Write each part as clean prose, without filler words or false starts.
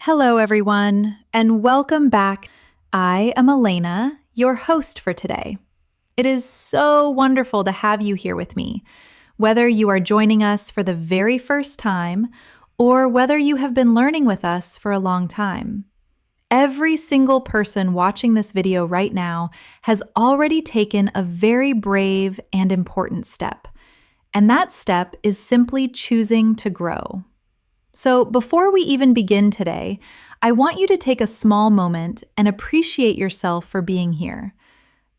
Hello, everyone, and welcome back. I am Elena, your host for today. It is so wonderful to have you here with me, whether you are joining us for the very first time or whether you have been learning with us for a long time. Every single person watching this video right now has already taken a very brave and important step, and that step is simply choosing to grow. So before we even begin today, I want you to take a small moment and appreciate yourself for being here.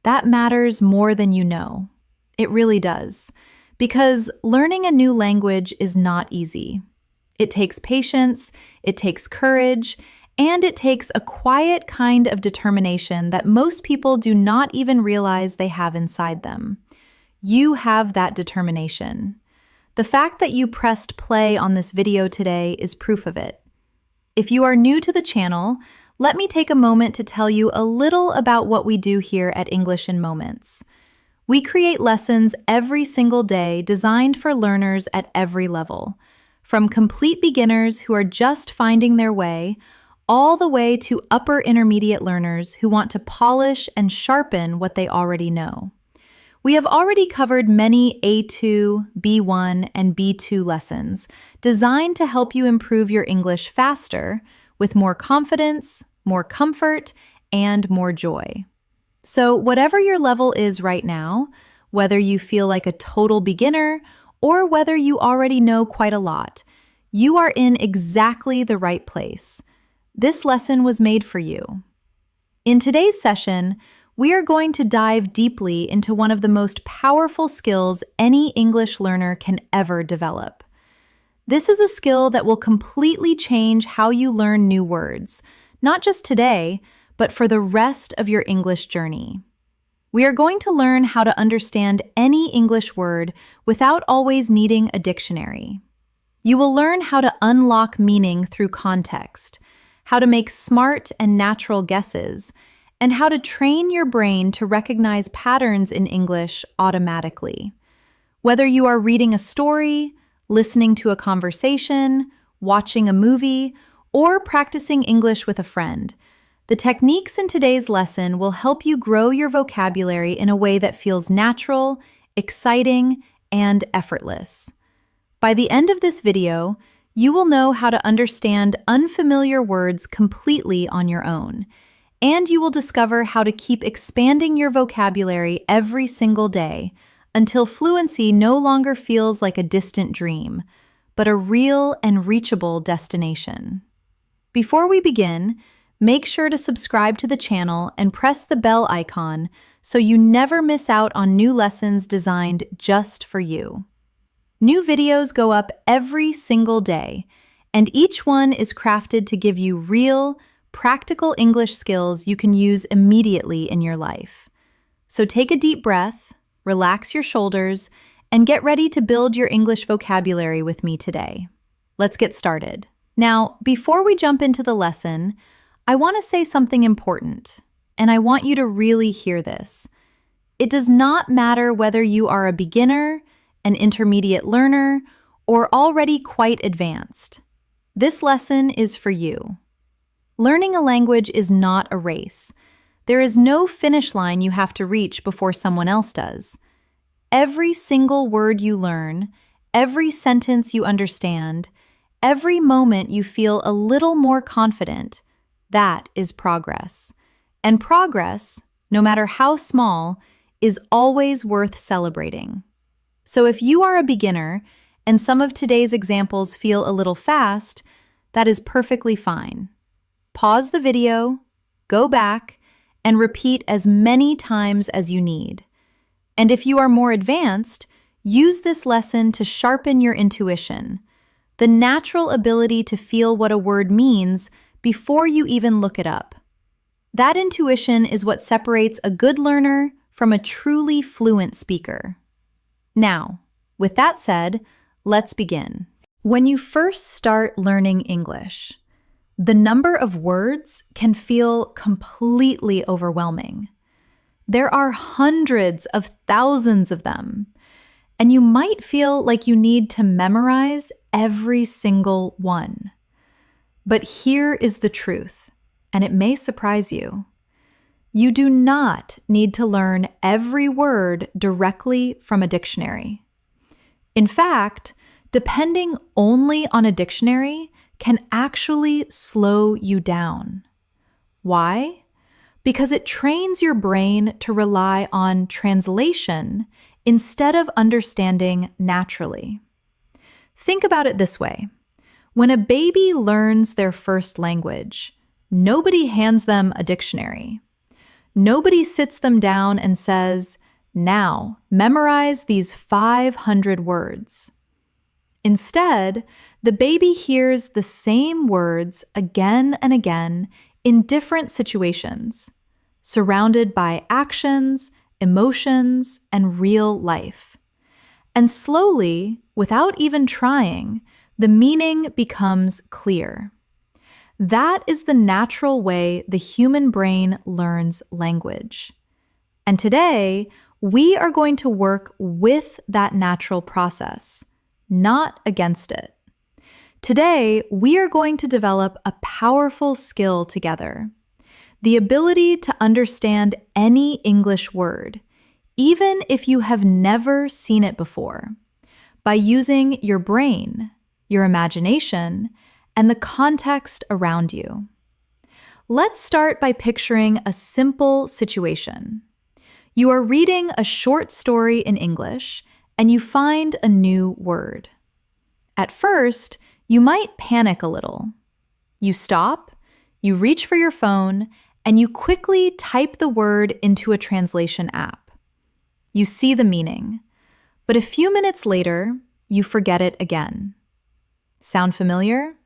That matters more than you know. It really does. Because learning a new language is not easy. It takes patience, it takes courage, and it takes a quiet kind of determination that most people do not even realize they have inside them. You have that determination. The fact that you pressed play on this video today is proof of it. If you are new to the channel, let me take a moment to tell you a little about what we do here at English in Moments. We create lessons every single day designed for learners at every level, from complete beginners who are just finding their way, all the way to upper intermediate learners who want to polish and sharpen what they already know. We have already covered many A2, B1, and B2 lessons designed to help you improve your English faster with more confidence, more comfort, and more joy. So whatever your level is right now, whether you feel like a total beginner or whether you already know quite a lot, you are in exactly the right place. This lesson was made for you. In today's session, we are going to dive deeply into one of the most powerful skills any English learner can ever develop. This is a skill that will completely change how you learn new words, not just today, but for the rest of your English journey. We are going to learn how to understand any English word without always needing a dictionary. You will learn how to unlock meaning through context, how to make smart and natural guesses, and how to train your brain to recognize patterns in English automatically. Whether you are reading a story, listening to a conversation, watching a movie, or practicing English with a friend, the techniques in today's lesson will help you grow your vocabulary in a way that feels natural, exciting, and effortless. By the end of this video, you will know how to understand unfamiliar words completely on your own, and you will discover how to keep expanding your vocabulary every single day until fluency no longer feels like a distant dream, but a real and reachable destination. Before we begin, make sure to subscribe to the channel and press the bell icon so you never miss out on new lessons designed just for you. New videos go up every single day, and each one is crafted to give you real, practical English skills you can use immediately in your life. So take a deep breath, relax your shoulders, and get ready to build your English vocabulary with me today. Let's get started. Now, before we jump into the lesson, I want to say something important, and I want you to really hear this. It does not matter whether you are a beginner, an intermediate learner, or already quite advanced. This lesson is for you. Learning a language is not a race. There is no finish line you have to reach before someone else does. Every single word you learn, every sentence you understand, every moment you feel a little more confident, that is progress. And progress, no matter how small, is always worth celebrating. So if you are a beginner and some of today's examples feel a little fast, that is perfectly fine. Pause the video, go back, and repeat as many times as you need. And if you are more advanced, use this lesson to sharpen your intuition, the natural ability to feel what a word means before you even look it up. That intuition is what separates a good learner from a truly fluent speaker. Now, with that said, let's begin. When you first start learning English, the number of words can feel completely overwhelming. There are hundreds of thousands of them, and you might feel like you need to memorize every single one. But here is the truth, and it may surprise you. You do not need to learn every word directly from a dictionary. In fact, depending only on a dictionary can actually slow you down. Why? Because it trains your brain to rely on translation instead of understanding naturally. Think about it this way. When a baby learns their first language, nobody hands them a dictionary. Nobody sits them down and says, "Now, memorize these 500 words." Instead, the baby hears the same words again and again in different situations, surrounded by actions, emotions, and real life. And slowly, without even trying, the meaning becomes clear. That is the natural way the human brain learns language. And today, we are going to work with that natural process, not against it. Today, we are going to develop a powerful skill together, the ability to understand any English word, even if you have never seen it before, by using your brain, your imagination, and the context around you. Let's start by picturing a simple situation. You are reading a short story in English, and you find a new word. At first, you might panic a little. You stop, you reach for your phone, and you quickly type the word into a translation app. You see the meaning, but a few minutes later, you forget it again. Sound familiar?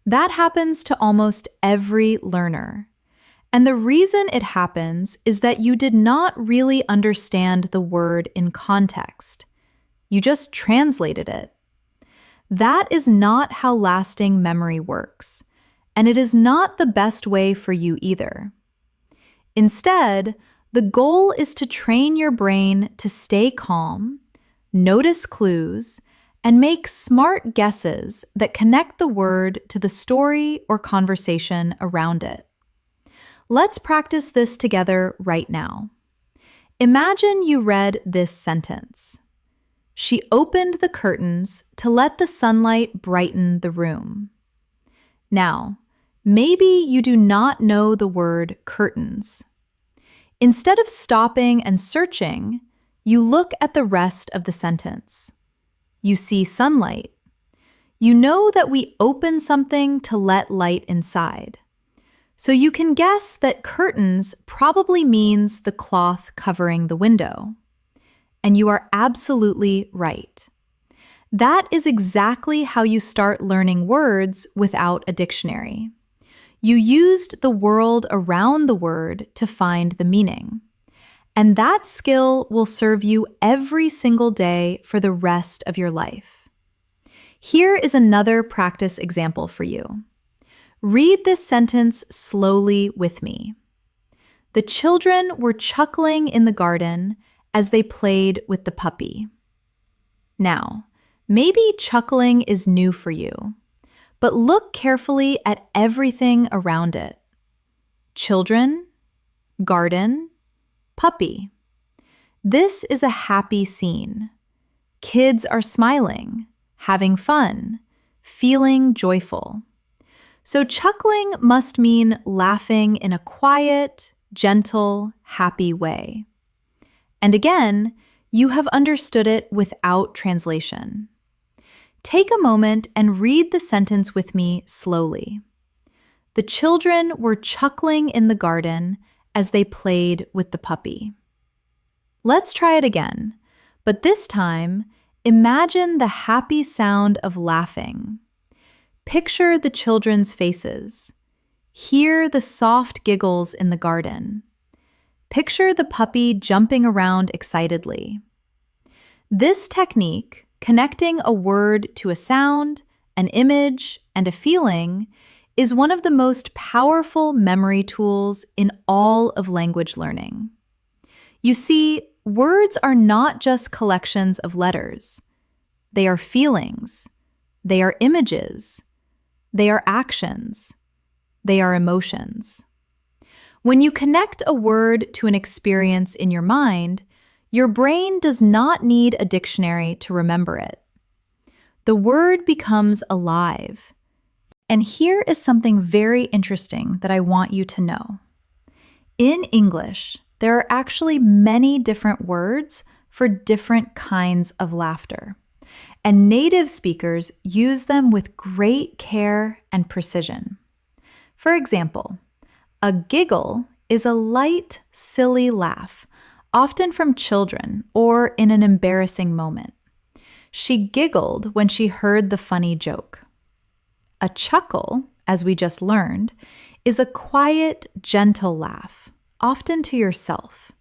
That happens to almost every learner. And the reason it happens is that you did not really understand the word in context. You just translated it. That is not how lasting memory works, and it is not the best way for you either. Instead, the goal is to train your brain to stay calm, notice clues, and make smart guesses that connect the word to the story or conversation around it. Let's practice this together right now. Imagine you read this sentence. She opened the curtains to let the sunlight brighten the room. Now, maybe you do not know the word curtains. Instead of stopping and searching, you look at the rest of the sentence. You see sunlight. You know that we open something to let light inside. So you can guess that curtains probably means the cloth covering the window. And you are absolutely right. That is exactly how you start learning words without a dictionary. You used the world around the word to find the meaning. And that skill will serve you every single day for the rest of your life. Here is another practice example for you. Read this sentence slowly with me. The children were chuckling in the garden as they played with the puppy. Now, maybe chuckling is new for you, but look carefully at everything around it. Children, garden, puppy. This is a happy scene. Kids are smiling, having fun, feeling joyful. So chuckling must mean laughing in a quiet, gentle, happy way. And again, you have understood it without translation. Take a moment and read the sentence with me slowly. The children were chuckling in the garden as they played with the puppy. Let's try it again, but this time, imagine the happy sound of laughing. Picture the children's faces. Hear the soft giggles in the garden. Picture the puppy jumping around excitedly. This technique, connecting a word to a sound, an image, and a feeling, is one of the most powerful memory tools in all of language learning. You see, words are not just collections of letters. They are feelings. They are images. They are actions. They are emotions. When you connect a word to an experience in your mind, your brain does not need a dictionary to remember it. The word becomes alive. And here is something very interesting that I want you to know. In English, there are actually many different words for different kinds of laughter, and native speakers use them with great care and precision. For example, a giggle is a light, silly laugh, often from children or in an embarrassing moment. She giggled when she heard the funny joke. A chuckle, as we just learned, is a quiet, gentle laugh, often to yourself.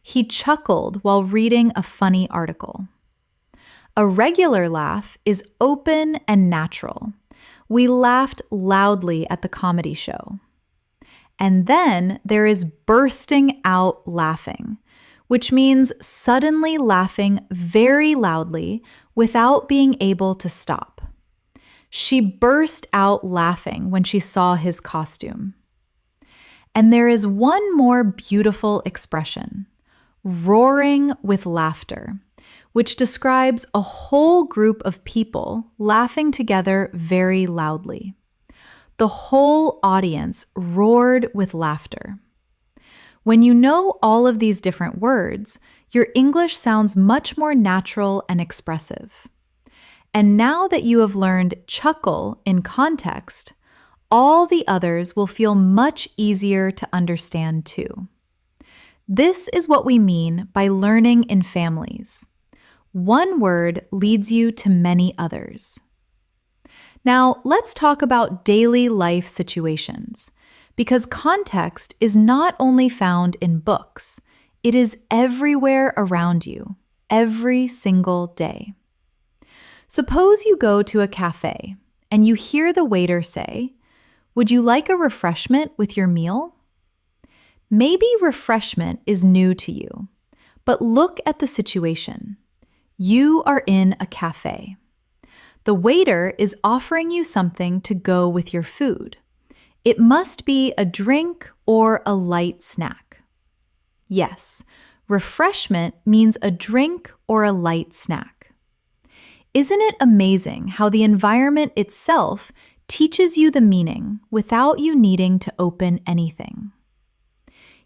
He chuckled while reading a funny article. A regular laugh is open and natural. We laughed loudly at the comedy show. And then there is bursting out laughing, which means suddenly laughing very loudly without being able to stop. She burst out laughing when she saw his costume. And there is one more beautiful expression, roaring with laughter, which describes a whole group of people laughing together very loudly. The whole audience roared with laughter. When you know all of these different words, your English sounds much more natural and expressive. And now that you have learned chuckle in context, all the others will feel much easier to understand too. This is what we mean by learning in families. One word leads you to many others. Now, let's talk about daily life situations, because context is not only found in books, it is everywhere around you, every single day. Suppose you go to a cafe and you hear the waiter say, "Would you like a refreshment with your meal?" Maybe refreshment is new to you, but look at the situation. You are in a cafe. The waiter is offering you something to go with your food. It must be a drink or a light snack. Yes, refreshment means a drink or a light snack. Isn't it amazing how the environment itself teaches you the meaning without you needing to open anything?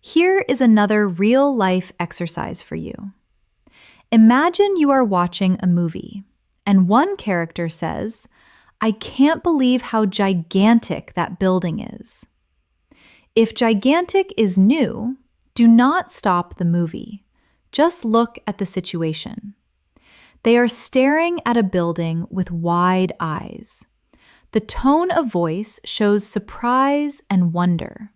Here is another real-life exercise for you. Imagine you are watching a movie, and one character says, "I can't believe how gigantic that building is." If gigantic is new, do not stop the movie. Just look at the situation. They are staring at a building with wide eyes. The tone of voice shows surprise and wonder.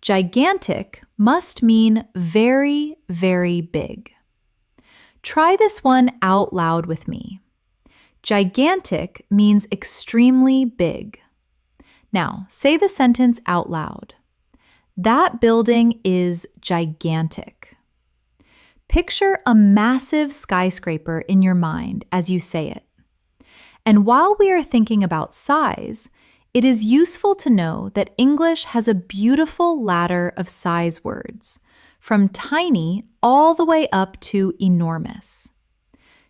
Gigantic must mean very, very big. Try this one out loud with me. Gigantic means extremely big. Now, say the sentence out loud. That building is gigantic. Picture a massive skyscraper in your mind as you say it. And while we are thinking about size, it is useful to know that English has a beautiful ladder of size words, from tiny all the way up to enormous.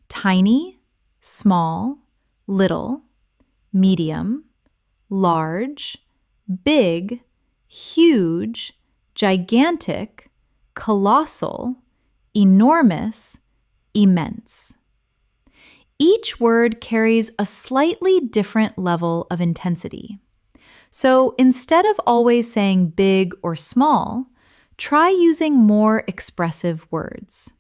Tiny, small, little, medium, large, big, huge, gigantic, colossal, enormous, immense. Each word carries a slightly different level of intensity. So instead of always saying big or small, try using more expressive words.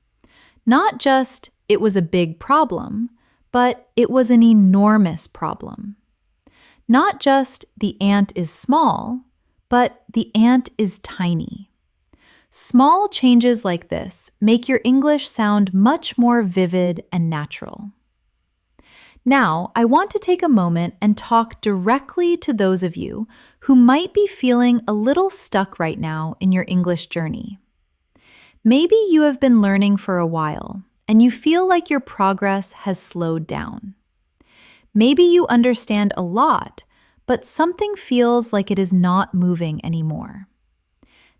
Not just, "It was a big problem," but "it was an enormous problem." Not just, "The ant is small," but "the ant is tiny." Small changes like this make your English sound much more vivid and natural. Now, I want to take a moment and talk directly to those of you who might be feeling a little stuck right now in your English journey. Maybe you have been learning for a while and you feel like your progress has slowed down. Maybe you understand a lot, but something feels like it is not moving anymore.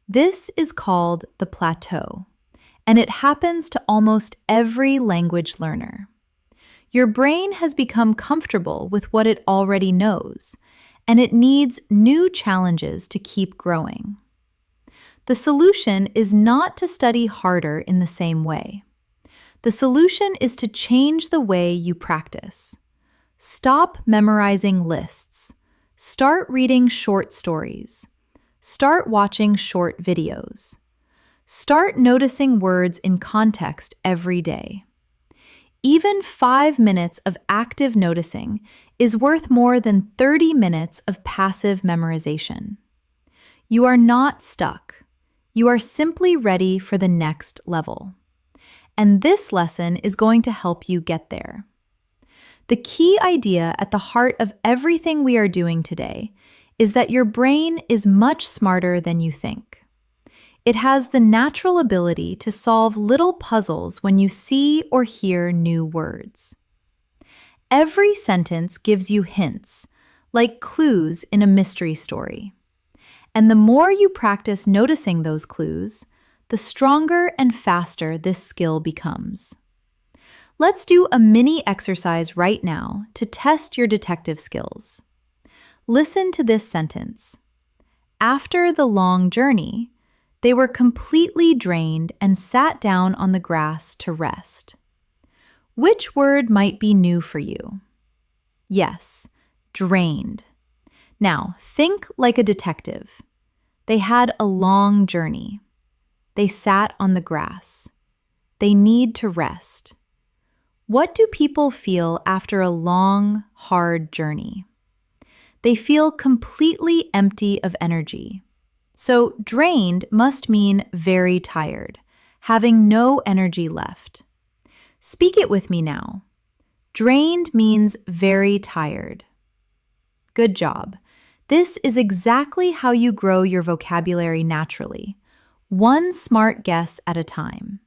This is called the plateau, and it happens to almost every language learner. Your brain has become comfortable with what it already knows, and it needs new challenges to keep growing. The solution is not to study harder in the same way. The solution is to change the way you practice. Stop memorizing lists. Start reading short stories. Start watching short videos. Start noticing words in context every day. Even 5 minutes of active noticing is worth more than 30 minutes of passive memorization. You are not stuck. You are simply ready for the next level. And this lesson is going to help you get there. The key idea at the heart of everything we are doing today is that your brain is much smarter than you think. It has the natural ability to solve little puzzles when you see or hear new words. Every sentence gives you hints, like clues in a mystery story. And the more you practice noticing those clues, the stronger and faster this skill becomes. Let's do a mini exercise right now to test your detective skills. Listen to this sentence. After the long journey, they were completely drained and sat down on the grass to rest. Which word might be new for you? Yes, drained. Now, think like a detective. They had a long journey. They sat on the grass. They need to rest. What do people feel after a long, hard journey? They feel completely empty of energy. So, drained must mean very tired, having no energy left. Speak it with me now. Drained means very tired. Good job. This is exactly how you grow your vocabulary naturally, one smart guess at a time.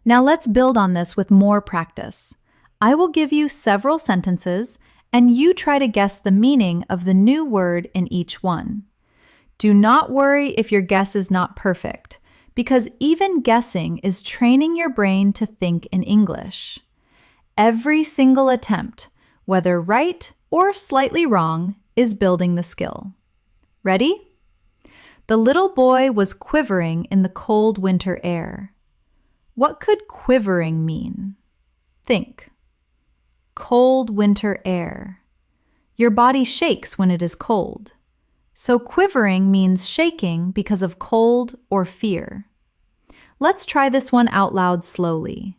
Now let's build on this with more practice. I will give you several sentences, and you try to guess the meaning of the new word in each one. Do not worry if your guess is not perfect, because even guessing is training your brain to think in English. Every single attempt, whether right or slightly wrong, is building the skill. Ready? The little boy was quivering in the cold winter air. What could quivering mean? Think. Cold winter air. Your body shakes when it is cold. So quivering means shaking because of cold or fear. Let's try this one out loud slowly.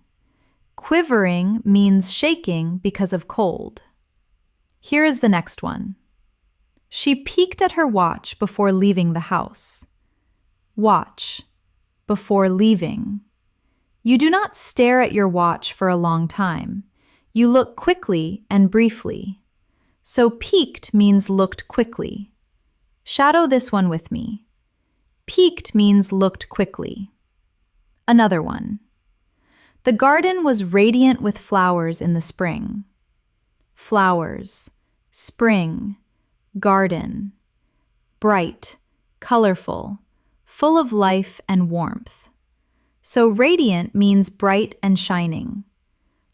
Quivering means shaking because of cold. Here is the next one. She peeked at her watch before leaving the house. Watch. Before leaving. You do not stare at your watch for a long time. You look quickly and briefly. So peeked means looked quickly. Shadow this one with me. Peeked means looked quickly. Another one. The garden was radiant with flowers in the spring. Flowers, spring, garden. Bright, colorful, full of life and warmth. So radiant means bright and shining.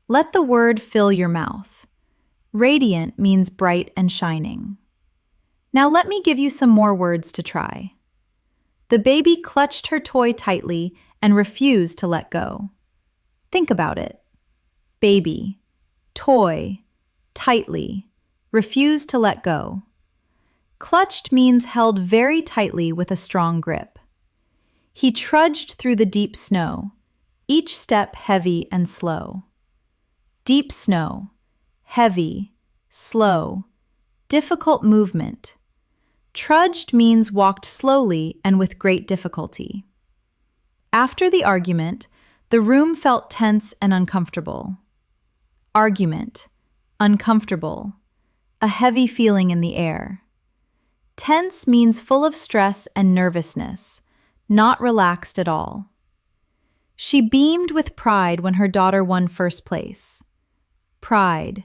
Let the word fill your mouth. Radiant means bright and shining. Now let me give you some more words to try. The baby clutched her toy tightly and refused to let go. Think about it. Baby, toy, tightly, refused to let go. Clutched means held very tightly with a strong grip. He trudged through the deep snow, each step heavy and slow. Deep snow, heavy, slow, difficult movement. Trudged means walked slowly and with great difficulty. After the argument, the room felt tense and uncomfortable. Argument, uncomfortable, a heavy feeling in the air. Tense means full of stress and nervousness, not relaxed at all. She beamed with pride when her daughter won first place. Pride,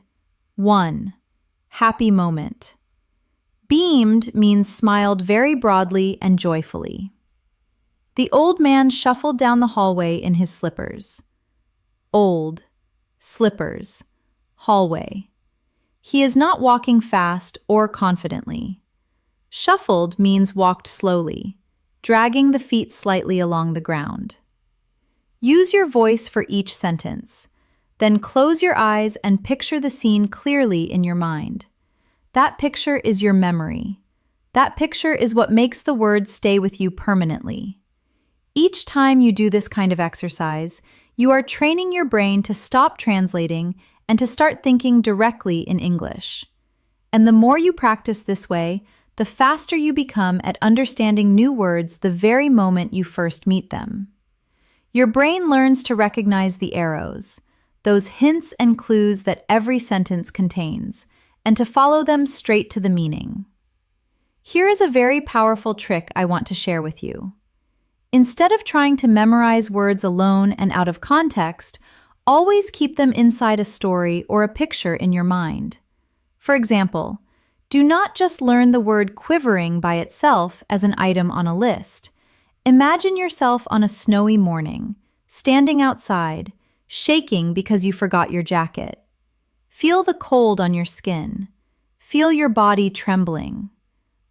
won, happy moment. Beamed means smiled very broadly and joyfully. The old man shuffled down the hallway in his slippers. Old, slippers, hallway. He is not walking fast or confidently. Shuffled means walked slowly, dragging the feet slightly along the ground. Use your voice for each sentence. Then close your eyes and picture the scene clearly in your mind. That picture is your memory. That picture is what makes the words stay with you permanently. Each time you do this kind of exercise, you are training your brain to stop translating and to start thinking directly in English. And the more you practice this way, the faster you become at understanding new words the very moment you first meet them. Your brain learns to recognize the arrows, those hints and clues that every sentence contains, and to follow them straight to the meaning. Here is a very powerful trick I want to share with you. Instead of trying to memorize words alone and out of context, always keep them inside a story or a picture in your mind. For example, do not just learn the word quivering by itself as an item on a list. Imagine yourself on a snowy morning, standing outside, shaking because you forgot your jacket. Feel the cold on your skin. Feel your body trembling.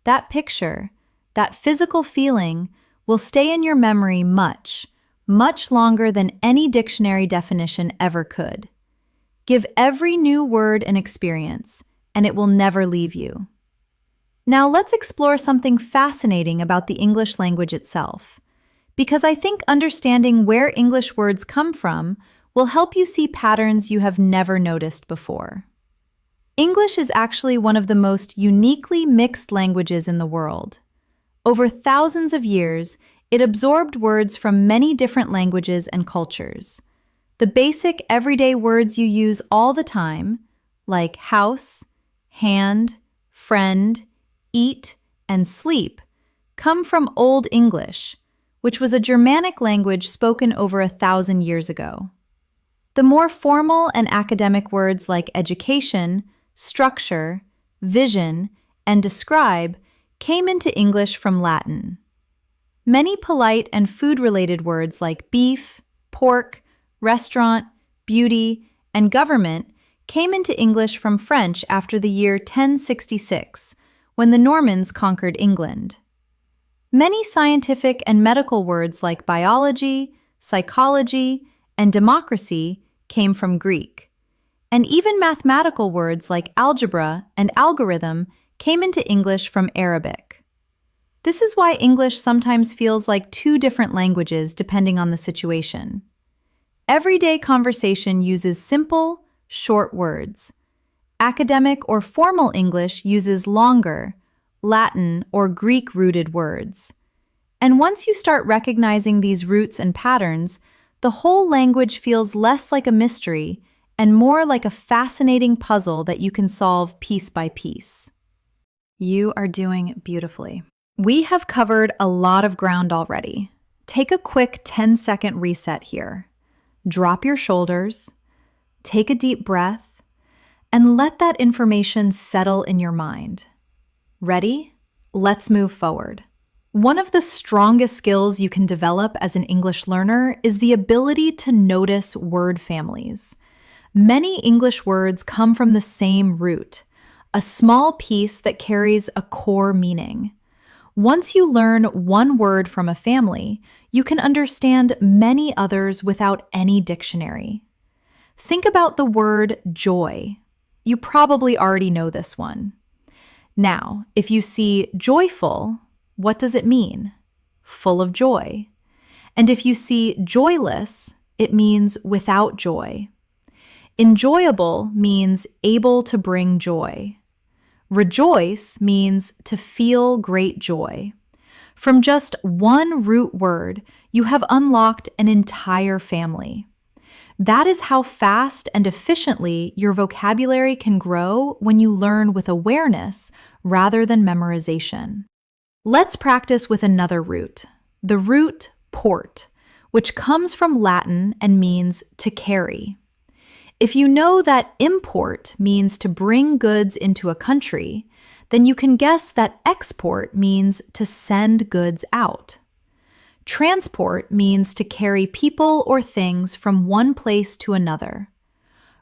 That picture, that physical feeling, will stay in your memory much, much longer than any dictionary definition ever could. Give every new word an experience, and it will never leave you. Now let's explore something fascinating about the English language itself, because I think understanding where English words come from will help you see patterns you have never noticed before. English is actually one of the most uniquely mixed languages in the world. Over thousands of years, it absorbed words from many different languages and cultures. The basic everyday words you use all the time, like house, hand, friend, eat, and sleep, come from Old English, which was a Germanic language spoken over 1,000 years ago. The more formal and academic words like education, structure, vision, and describe came into English from Latin. Many polite and food-related words like beef, pork, restaurant, beauty, and government came into English from French after the year 1066, when the Normans conquered England. Many scientific and medical words like biology, psychology, and democracy came from Greek. And even mathematical words like algebra and algorithm came into English from Arabic. This is why English sometimes feels like two different languages depending on the situation. Everyday conversation uses simple, short words. Academic or formal English uses longer, Latin or Greek-rooted words. And once you start recognizing these roots and patterns, the whole language feels less like a mystery and more like a fascinating puzzle that you can solve piece by piece. You are doing beautifully. We have covered a lot of ground already. Take a quick 10-second reset here. Drop your shoulders, take a deep breath, and let that information settle in your mind. Ready? Let's move forward. One of the strongest skills you can develop as an English learner is the ability to notice word families. Many English words come from the same root, a small piece that carries a core meaning. Once you learn one word from a family, you can understand many others without any dictionary. Think about the word joy. You probably already know this one. Now, if you see joyful, what does it mean? Full of joy. And if you see joyless, it means without joy. Enjoyable means able to bring joy. Rejoice means to feel great joy. From just one root word, you have unlocked an entire family. That is how fast and efficiently your vocabulary can grow when you learn with awareness rather than memorization. Let's practice with another root, the root port, which comes from Latin and means to carry. If you know that import means to bring goods into a country, then you can guess that export means to send goods out. Transport means to carry people or things from one place to another.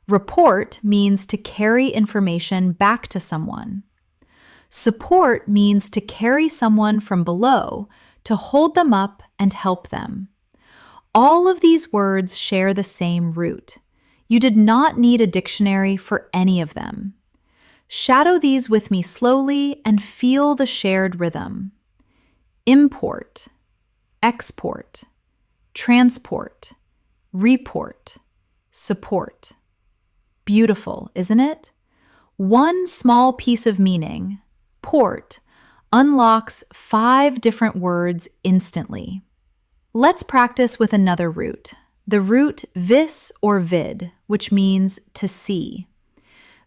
Report means to carry information back to someone. Support means to carry someone from below, to hold them up and help them. All of these words share the same root. You did not need a dictionary for any of them. Shadow these with me slowly and feel the shared rhythm. Import, export, transport, report, support. Beautiful, isn't it? One small piece of meaning, port, unlocks 5 different words instantly. Let's practice with another root, the root vis or vid, which means to see.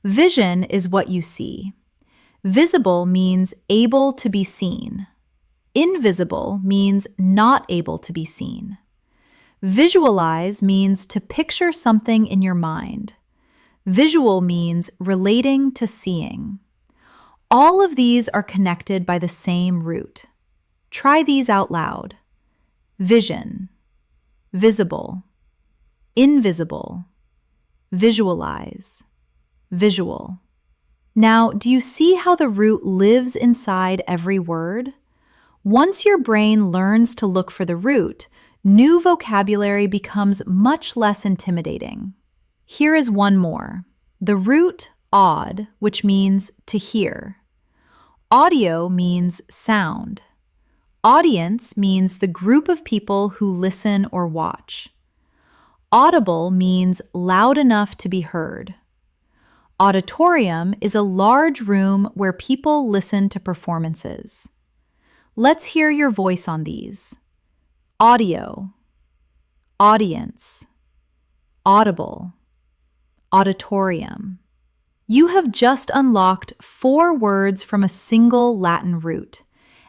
Vision is what you see. Visible means able to be seen. Invisible means not able to be seen. Visualize means to picture something in your mind. Visual means relating to seeing. All of these are connected by the same root. Try these out loud. Vision, visible, invisible, visualize, visual. Now, do you see how the root lives inside every word? Once your brain learns to look for the root, new vocabulary becomes much less intimidating. Here is one more. The root aud, which means to hear. Audio means sound. Audience means the group of people who listen or watch. Audible means loud enough to be heard. Auditorium is a large room where people listen to performances. Let's hear your voice on these. Audio, audience, audible, auditorium. You have just unlocked 4 words from a single Latin root.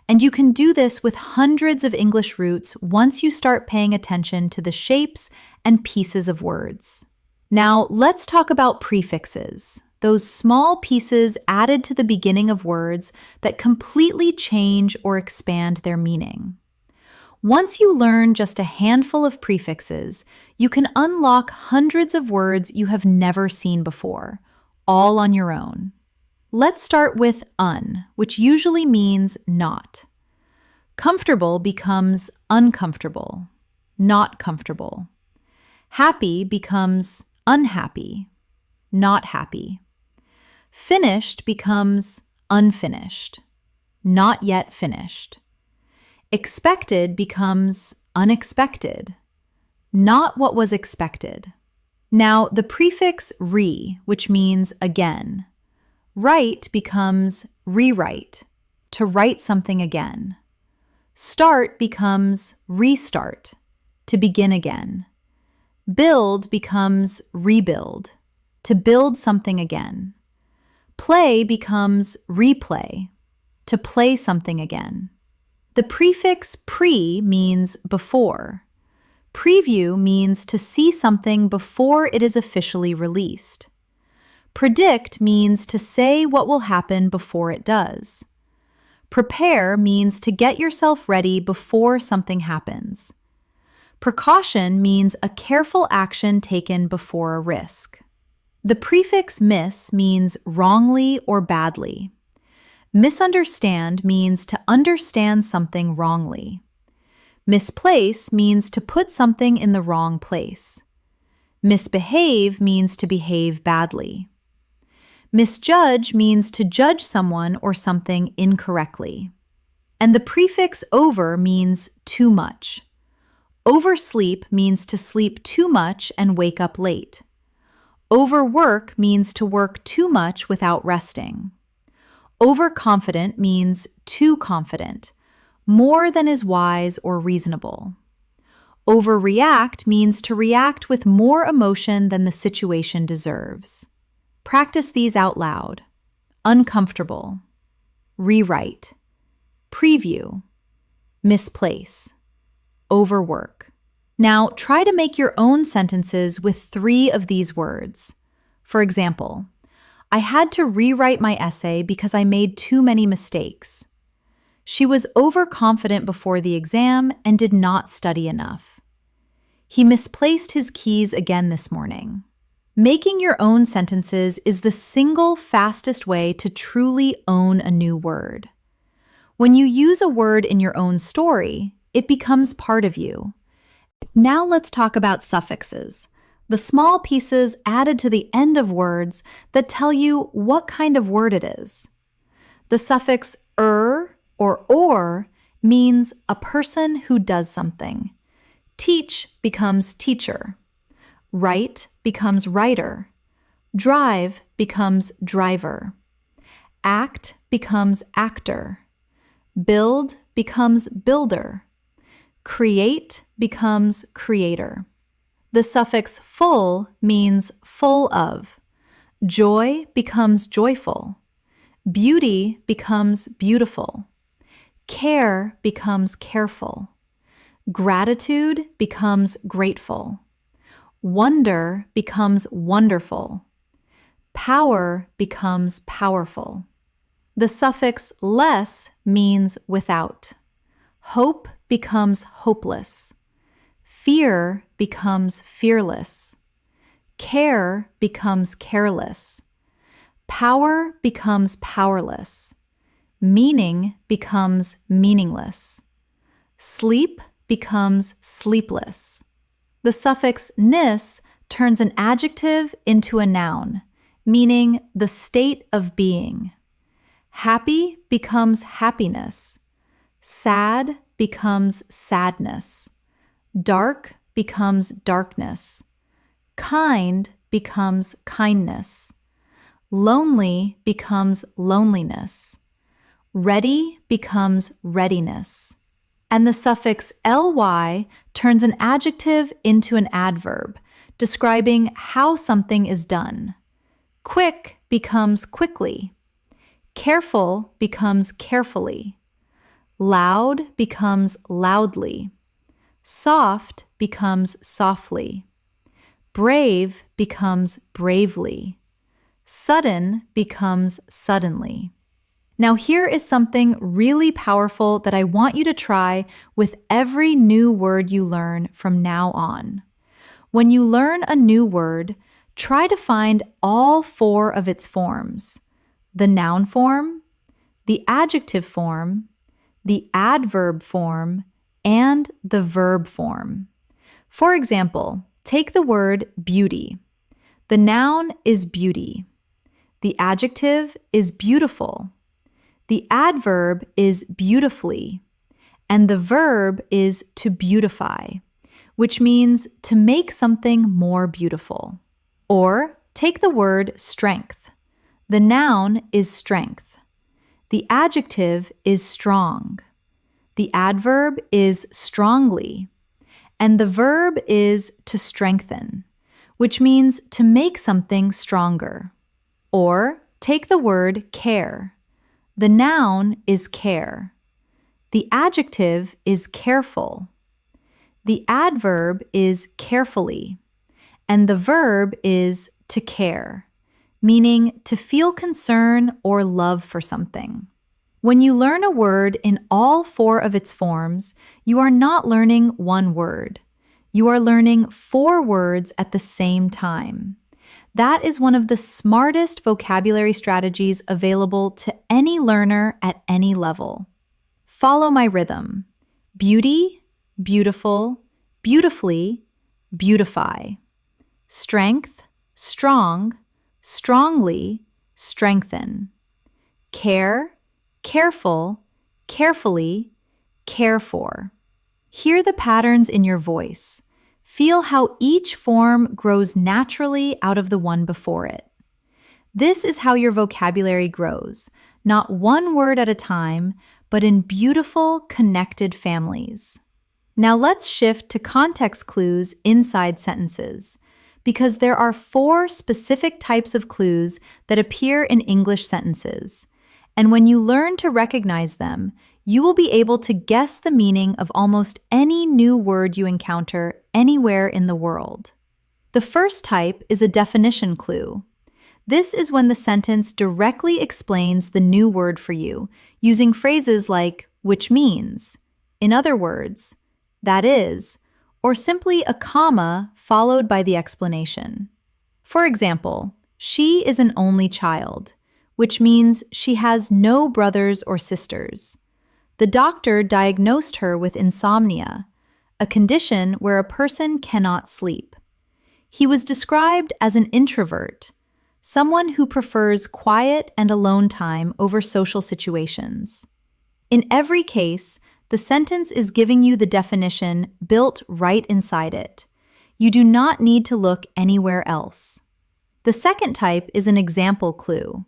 And you can do this with hundreds of English roots once you start paying attention to the shapes and pieces of words. Now, let's talk about prefixes, those small pieces added to the beginning of words that completely change or expand their meaning. Once you learn just a handful of prefixes, you can unlock hundreds of words you have never seen before, all on your own. Let's start with un, which usually means not. Comfortable becomes uncomfortable, not comfortable. Happy becomes unhappy, not happy. Finished becomes unfinished, not yet finished. Expected becomes unexpected, not what was expected. Now, the prefix re, which means again. Write becomes rewrite, to write something again. Start becomes restart, to begin again. Build becomes rebuild, to build something again. Play becomes replay, to play something again. The prefix pre means before. Preview means to see something before it is officially released. Predict means to say what will happen before it does. Prepare means to get yourself ready before something happens. Precaution means a careful action taken before a risk. The prefix mis means wrongly or badly. Misunderstand means to understand something wrongly. Misplace means to put something in the wrong place. Misbehave means to behave badly. Misjudge means to judge someone or something incorrectly. And the prefix over means too much. Oversleep means to sleep too much and wake up late. Overwork means to work too much without resting. Overconfident means too confident, more than is wise or reasonable. Overreact means to react with more emotion than the situation deserves. Practice these out loud. Uncomfortable, rewrite, preview, misplace, overwork. Now try to make your own sentences with 3 of these words. For example, I had to rewrite my essay because I made too many mistakes. She was overconfident before the exam and did not study enough. He misplaced his keys again this morning. Making your own sentences is the single fastest way to truly own a new word. When you use a word in your own story, it becomes part of you. Now let's talk about suffixes, the small pieces added to the end of words that tell you what kind of word it is. The suffix or means a person who does something. Teach becomes teacher. Write becomes writer. Drive becomes driver. Act becomes actor. Build becomes builder. Create becomes creator. The suffix full means full of. Joy becomes joyful. Beauty becomes beautiful. Care becomes careful. Gratitude becomes grateful. Wonder becomes wonderful. Power becomes powerful. The suffix less means without. Hope becomes hopeless. Fear becomes fearless. Care becomes careless. Power becomes powerless. Meaning becomes meaningless. Sleep becomes sleepless. The suffix ness turns an adjective into a noun, meaning the state of being. Happy becomes happiness. Sad becomes sadness. Dark becomes darkness. Kind becomes kindness. Lonely becomes loneliness. Ready becomes readiness. And the suffix ly turns an adjective into an adverb, describing how something is done. Quick becomes quickly. Careful becomes carefully. Loud becomes loudly. Soft becomes softly. Brave becomes bravely. Sudden becomes suddenly. Now here is something really powerful that I want you to try with every new word you learn from now on. When you learn a new word, try to find all 4 of its forms: the noun form, the adjective form, the adverb form, and the verb form. For example, take the word beauty. The noun is beauty. The adjective is beautiful. The adverb is beautifully. And the verb is to beautify, which means to make something more beautiful. Or take the word strength. The noun is strength. The adjective is strong. The adverb is strongly. And the verb is to strengthen, which means to make something stronger. Or take the word care. The noun is care. The adjective is careful. The adverb is carefully. And the verb is to care, meaning to feel concern or love for something. When you learn a word in all 4 of its forms, you are not learning one word. You are learning 4 words at the same time. That is one of the smartest vocabulary strategies available to any learner at any level. Follow my rhythm. Beauty, beautiful, beautifully, beautify. Strength, strong, strongly, strengthen. Care, careful, carefully, care for. Hear the patterns in your voice. Feel how each form grows naturally out of the one before it. This is how your vocabulary grows, not one word at a time, but in beautiful, connected families. Now let's shift to context clues inside sentences, because there are 4 specific types of clues that appear in English sentences. And when you learn to recognize them, you will be able to guess the meaning of almost any new word you encounter anywhere in the world. The first type is a definition clue. This is when the sentence directly explains the new word for you, using phrases like which means, in other words, that is, or simply a comma followed by the explanation. For example, she is an only child, which means she has no brothers or sisters. The doctor diagnosed her with insomnia, a condition where a person cannot sleep. He was described as an introvert, someone who prefers quiet and alone time over social situations. In every case, the sentence is giving you the definition built right inside it. You do not need to look anywhere else. The second type is an example clue.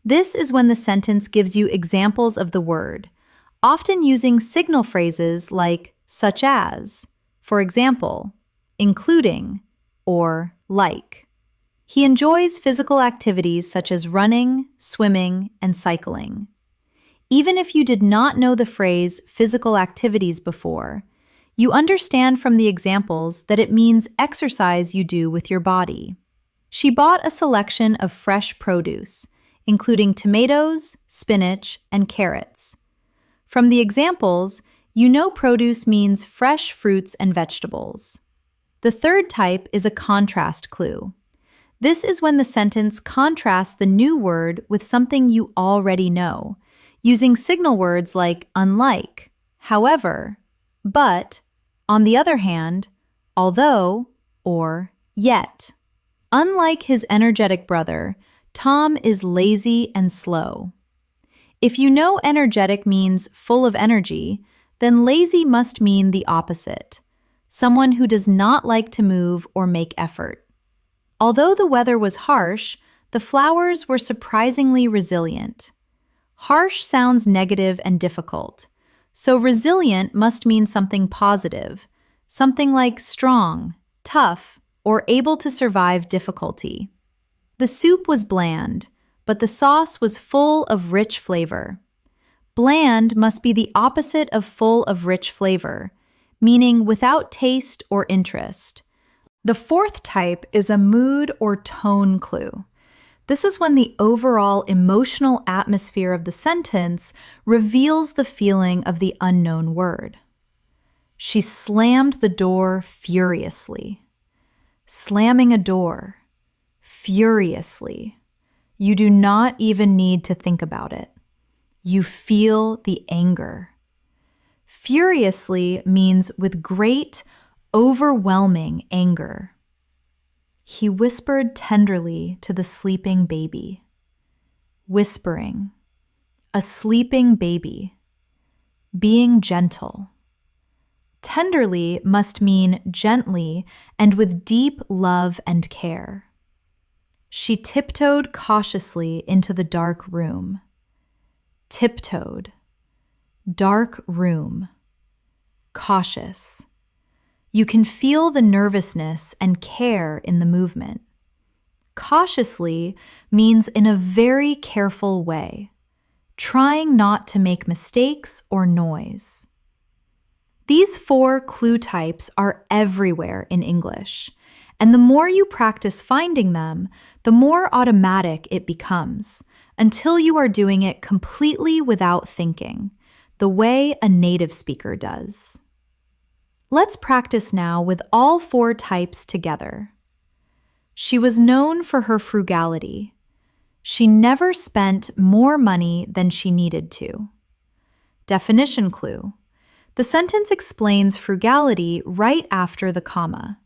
This is when the sentence gives you examples of the word, often using signal phrases like such as, for example, including, or like. He enjoys physical activities such as running, swimming, and cycling. Even if you did not know the phrase physical activities before, you understand from the examples that it means exercise you do with your body. She bought a selection of fresh produce, including tomatoes, spinach, and carrots. From the examples, you know produce means fresh fruits and vegetables. The third type is a contrast clue. This is when the sentence contrasts the new word with something you already know, using signal words like unlike, however, but, on the other hand, although, or yet. Unlike his energetic brother, Tom is lazy and slow. If you know energetic means full of energy, then lazy must mean the opposite, someone who does not like to move or make effort. Although the weather was harsh, the flowers were surprisingly resilient. Harsh sounds negative and difficult, so resilient must mean something positive, something like strong, tough, or able to survive difficulty. The soup was bland, but the sauce was full of rich flavor. Bland must be the opposite of full of rich flavor, meaning without taste or interest. The fourth type is a mood or tone clue. This is when the overall emotional atmosphere of the sentence reveals the feeling of the unknown word. She slammed the door furiously. Slamming a door furiously. You do not even need to think about it. You feel the anger. Furiously means with great, overwhelming anger. He whispered tenderly to the sleeping baby. Whispering. A sleeping baby. Being gentle. Tenderly must mean gently and with deep love and care. She tiptoed cautiously into the dark room. Tiptoed. Dark room. Cautious. You can feel the nervousness and care in the movement. Cautiously means in a very careful way, trying not to make mistakes or noise. These 4 clue types are everywhere in English, and the more you practice finding them, the more automatic it becomes, until you are doing it completely without thinking, the way a native speaker does. Let's practice now with all 4 types together. She was known for her frugality. She never spent more money than she needed to. Definition clue. The sentence explains frugality right after the comma.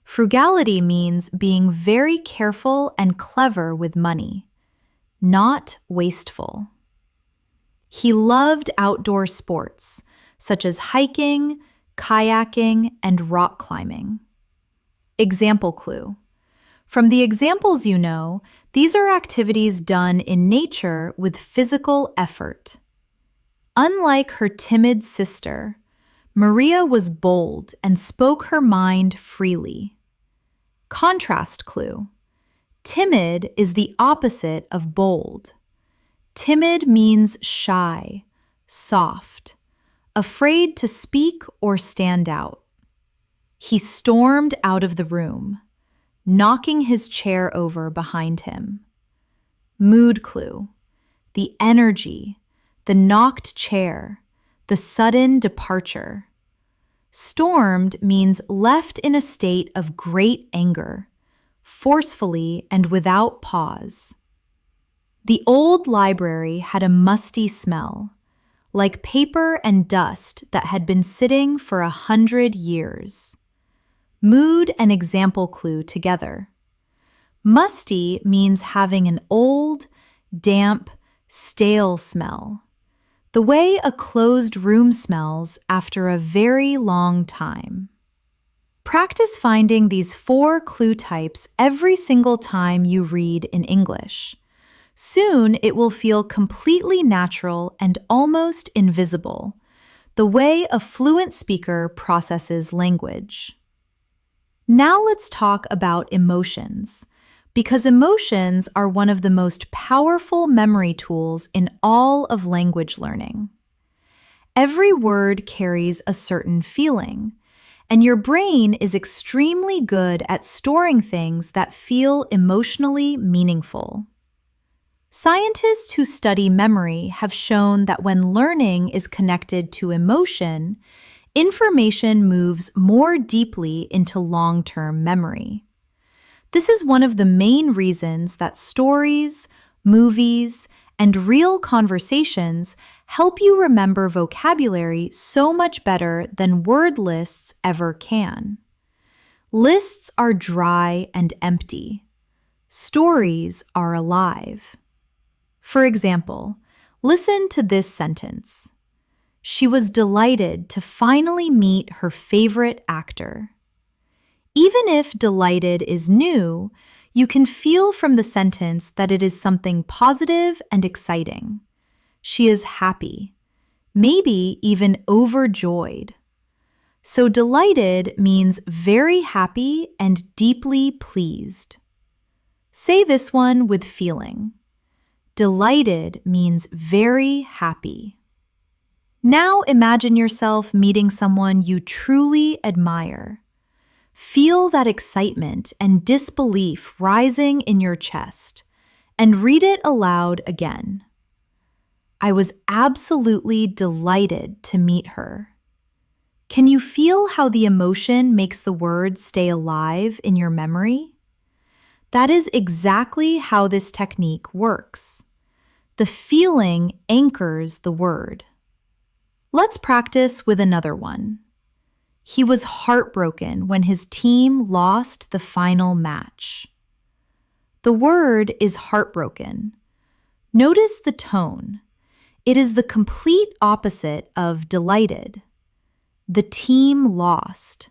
Frugality means being very careful and clever with money, not wasteful. He loved outdoor sports, such as hiking, kayaking, and rock climbing. Example clue. From the examples you know, these are activities done in nature with physical effort. Unlike her timid sister, Maria was bold and spoke her mind freely. Contrast clue. Timid is the opposite of bold. Timid means shy, soft, afraid to speak or stand out. He stormed out of the room. knocking his chair over behind him. Mood clue: the energy, the knocked chair, the sudden departure. Stormed means left in a state of great anger, forcefully and without pause. The old library had a musty smell, like paper and dust that had been sitting for 100 years. Mood and example clue together. Musty means having an old, damp, stale smell, the way a closed room smells after a very long time. Practice finding these 4 clue types every single time you read in English. Soon it will feel completely natural and almost invisible, the way a fluent speaker processes language. Now let's talk about emotions, because emotions are one of the most powerful memory tools in all of language learning. Every word carries a certain feeling, and your brain is extremely good at storing things that feel emotionally meaningful. Scientists who study memory have shown that when learning is connected to emotion, information moves more deeply into long-term memory. This is one of the main reasons that stories, movies, and real conversations help you remember vocabulary so much better than word lists ever can. Lists are dry and empty. Stories are alive. For example, listen to this sentence. She was delighted to finally meet her favorite actor. Even if delighted is new, you can feel from the sentence that it is something positive and exciting. She is happy, maybe even overjoyed. So delighted means very happy and deeply pleased. Say this one with feeling. Delighted means very happy. Now imagine yourself meeting someone you truly admire. Feel that excitement and disbelief rising in your chest, and read it aloud again. I was absolutely delighted to meet her. Can you feel how the emotion makes the words stay alive in your memory? That is exactly how this technique works. The feeling anchors the word. Let's practice with another one. He was heartbroken when his team lost the final match. The word is heartbroken. Notice the tone. It is the complete opposite of delighted. The team lost.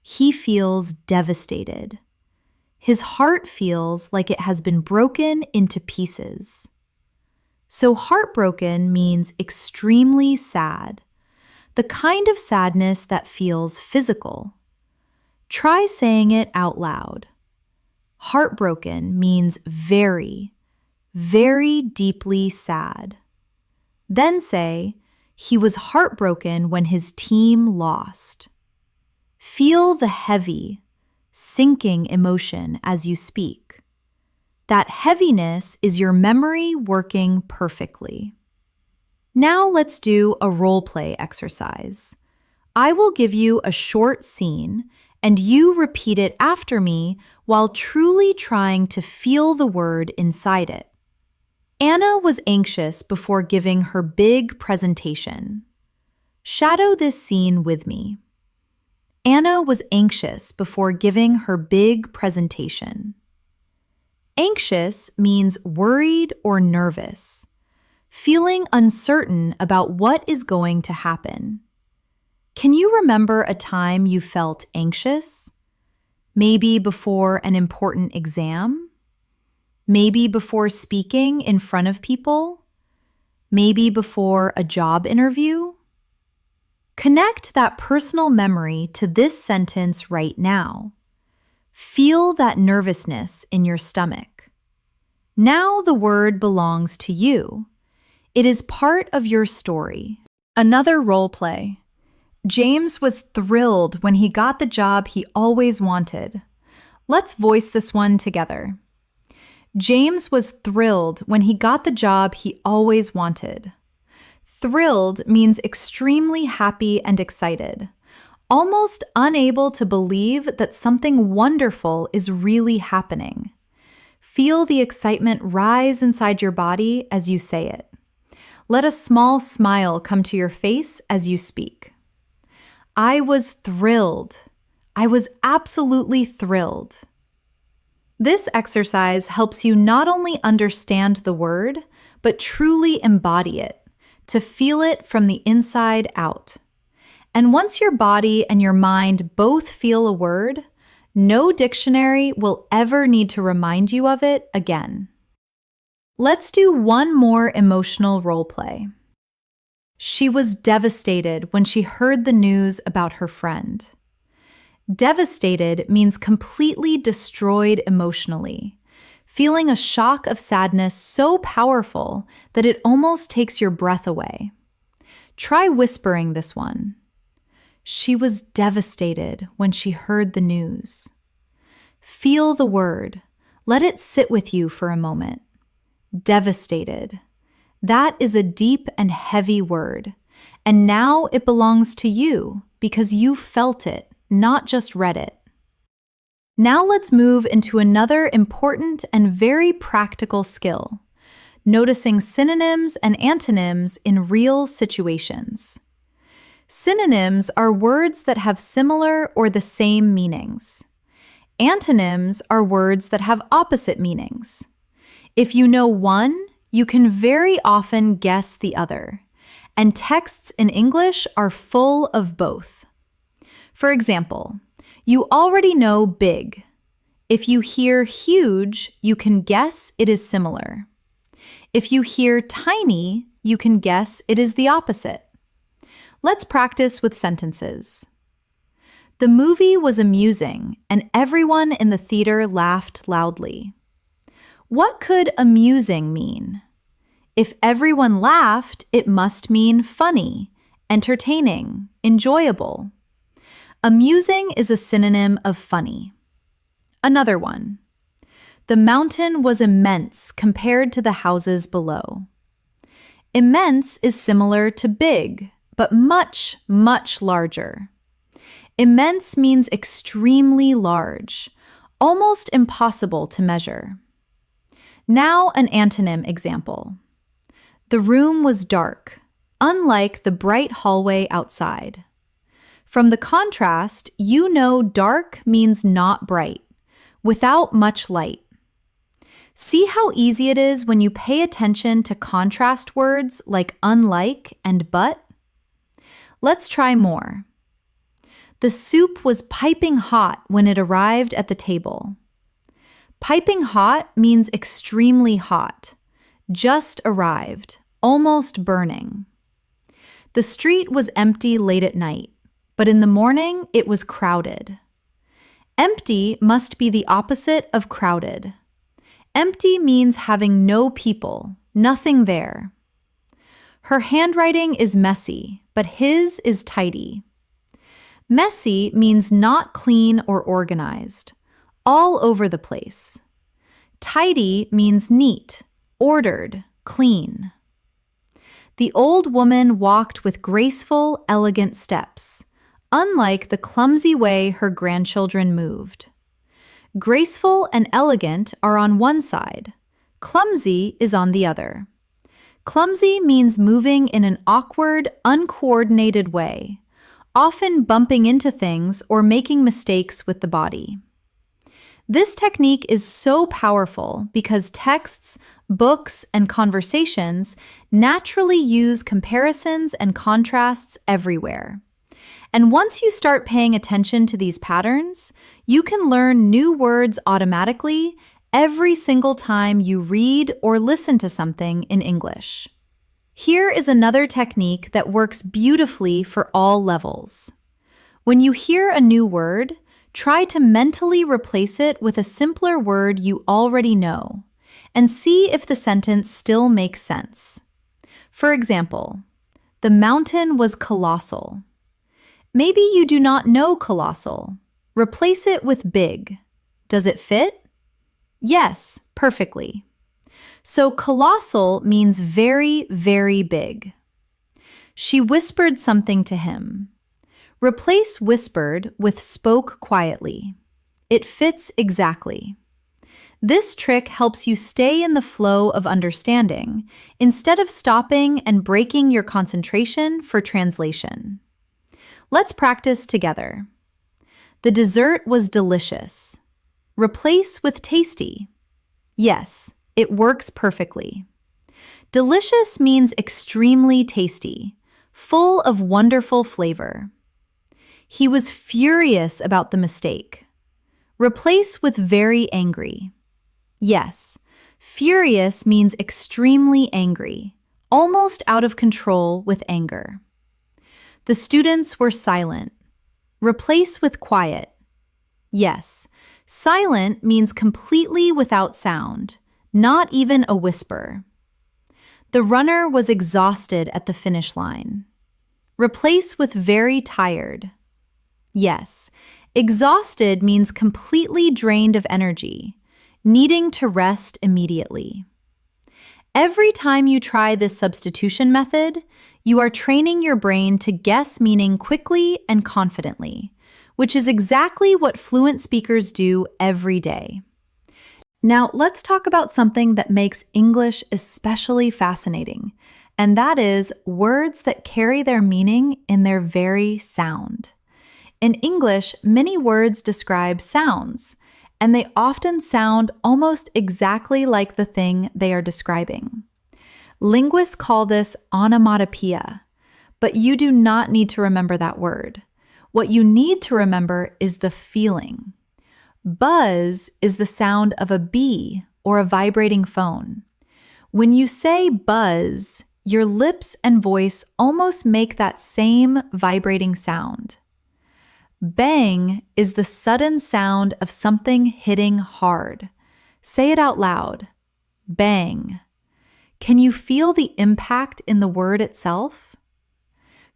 He feels devastated. His heart feels like it has been broken into pieces. So heartbroken means extremely sad, the kind of sadness that feels physical. Try saying it out loud. Heartbroken means very, very deeply sad. Then say, he was heartbroken when his team lost. Feel the heavy, sinking emotion as you speak. That heaviness is your memory working perfectly. Now let's do a role play exercise. I will give you a short scene, and you repeat it after me while truly trying to feel the word inside it. Anna was anxious before giving her big presentation. Shadow this scene with me. Anna was anxious before giving her big presentation. Anxious means worried or nervous, feeling uncertain about what is going to happen. Can you remember a time you felt anxious? Maybe before an important exam? Maybe before speaking in front of people? Maybe before a job interview? Connect that personal memory to this sentence right now. Feel that nervousness in your stomach. Now the word belongs to you. It is part of your story. Another role play. James was thrilled when he got the job he always wanted. Let's voice this one together. James was thrilled when he got the job he always wanted. Thrilled means extremely happy and excited, almost unable to believe that something wonderful is really happening. Feel the excitement rise inside your body as you say it. Let a small smile come to your face as you speak. I was thrilled. I was absolutely thrilled. This exercise helps you not only understand the word, but truly embody it, to feel it from the inside out. And once your body and your mind both feel a word, no dictionary will ever need to remind you of it again. Let's do one more emotional role play. She was devastated when she heard the news about her friend. Devastated means completely destroyed emotionally, feeling a shock of sadness so powerful that it almost takes your breath away. Try whispering this one. She was devastated when she heard the news. Feel the word. Let it sit with you for a moment. Devastated. That is a deep and heavy word, and now it belongs to you because you felt it, not just read it. Now let's move into another important and very practical skill, noticing synonyms and antonyms in real situations. Synonyms are words that have similar or the same meanings. Antonyms are words that have opposite meanings. If you know one, you can very often guess the other, and texts in English are full of both. For example, you already know big. If you hear huge, you can guess it is similar. If you hear tiny, you can guess it is the opposite. Let's practice with sentences. The movie was amusing, and everyone in the theater laughed loudly. What could amusing mean? If everyone laughed, it must mean funny, entertaining, enjoyable. Amusing is a synonym of funny. Another one. The mountain was immense compared to the houses below. Immense is similar to big, but much, much larger. Immense means extremely large, almost impossible to measure. Now an antonym example. The room was dark, unlike the bright hallway outside. From the contrast, you know dark means not bright, without much light. See how easy it is when you pay attention to contrast words like unlike and but? Let's try more. The soup was piping hot when it arrived at the table. Piping hot means extremely hot, just arrived, almost burning. The street was empty late at night, but in the morning it was crowded. Empty must be the opposite of crowded. Empty means having no people, nothing there. Her handwriting is messy, but his is tidy. Messy means not clean or organized, all over the place. Tidy means neat, ordered, clean. The old woman walked with graceful, elegant steps, unlike the clumsy way her grandchildren moved. Graceful and elegant are on one side. Clumsy is on the other. Clumsy means moving in an awkward, uncoordinated way, often bumping into things or making mistakes with the body. This technique is so powerful because texts, books, and conversations naturally use comparisons and contrasts everywhere. And once you start paying attention to these patterns, you can learn new words automatically every single time you read or listen to something in English. Here is another technique that works beautifully for all levels. When you hear a new word, try to mentally replace it with a simpler word you already know, and see if the sentence still makes sense. For example, the mountain was colossal. Maybe you do not know colossal. Replace it with big. Does it fit? Yes, perfectly. So colossal means very, very big. She whispered something to him. Replace whispered with spoke quietly. It fits exactly. This trick helps you stay in the flow of understanding instead of stopping and breaking your concentration for translation. Let's practice together. The dessert was delicious. Replace with tasty. Yes, it works perfectly. Delicious means extremely tasty, full of wonderful flavor. He was furious about the mistake. Replace with very angry. Yes, furious means extremely angry, almost out of control with anger. The students were silent. Replace with quiet. Yes, silent means completely without sound, not even a whisper. The runner was exhausted at the finish line. Replace with very tired. Yes, exhausted means completely drained of energy, needing to rest immediately. Every time you try this substitution method, you are training your brain to guess meaning quickly and confidently, which is exactly what fluent speakers do every day. Now, let's talk about something that makes English especially fascinating, and that is words that carry their meaning in their very sound. In English, many words describe sounds, and they often sound almost exactly like the thing they are describing. Linguists call this onomatopoeia, but you do not need to remember that word. What you need to remember is the feeling. Buzz is the sound of a bee or a vibrating phone. When you say buzz, your lips and voice almost make that same vibrating sound. Bang is the sudden sound of something hitting hard. Say it out loud. Bang. Can you feel the impact in the word itself?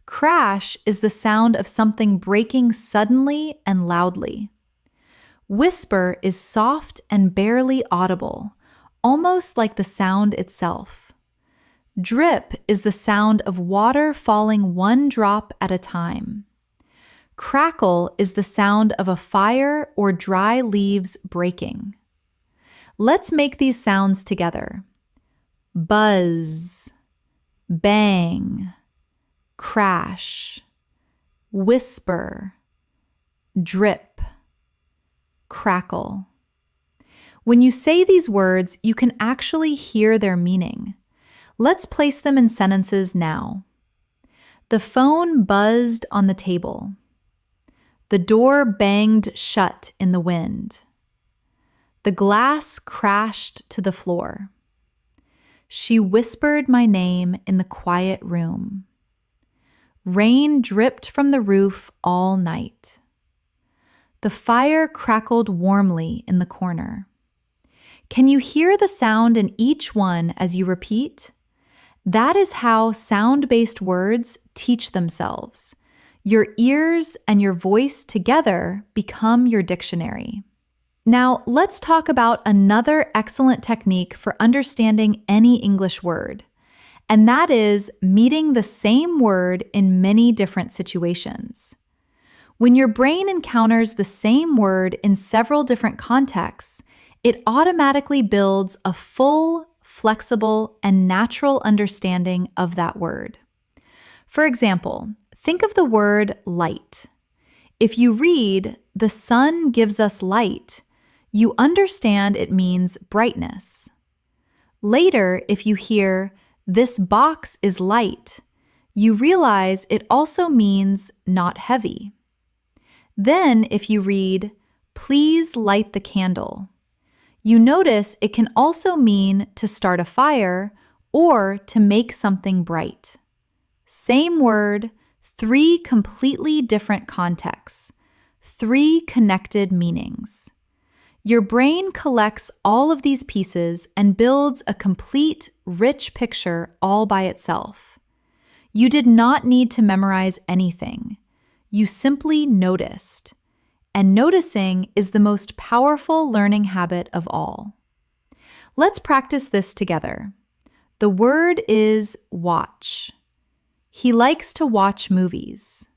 Crash is the sound of something breaking suddenly and loudly. Whisper is soft and barely audible, almost like the sound itself. Drip is the sound of water falling one drop at a time. Crackle is the sound of a fire or dry leaves breaking. Let's make these sounds together. Buzz, bang, crash, whisper, drip, crackle. When you say these words, you can actually hear their meaning. Let's place them in sentences now. The phone buzzed on the table. The door banged shut in the wind. The glass crashed to the floor. She whispered my name in the quiet room. Rain dripped from the roof all night. The fire crackled warmly in the corner. Can you hear the sound in each one as you repeat? That is how sound-based words teach themselves. Your ears and your voice together become your dictionary. Now, let's talk about another excellent technique for understanding any English word, and that is meeting the same word in many different situations. When your brain encounters the same word in several different contexts, it automatically builds a full, flexible, and natural understanding of that word. For example, think of the word light. If you read, "The sun gives us light," you understand it means brightness. Later, if you hear, "This box is light," you realize it also means not heavy. Then, if you read, "Please light the candle," you notice it can also mean to start a fire or to make something bright. Same word, three completely different contexts, three connected meanings. Your brain collects all of these pieces and builds a complete, rich picture all by itself. You did not need to memorize anything. You simply noticed. and noticing is the most powerful learning habit of all. Let's practice this together. The word is watch. He likes to watch movies.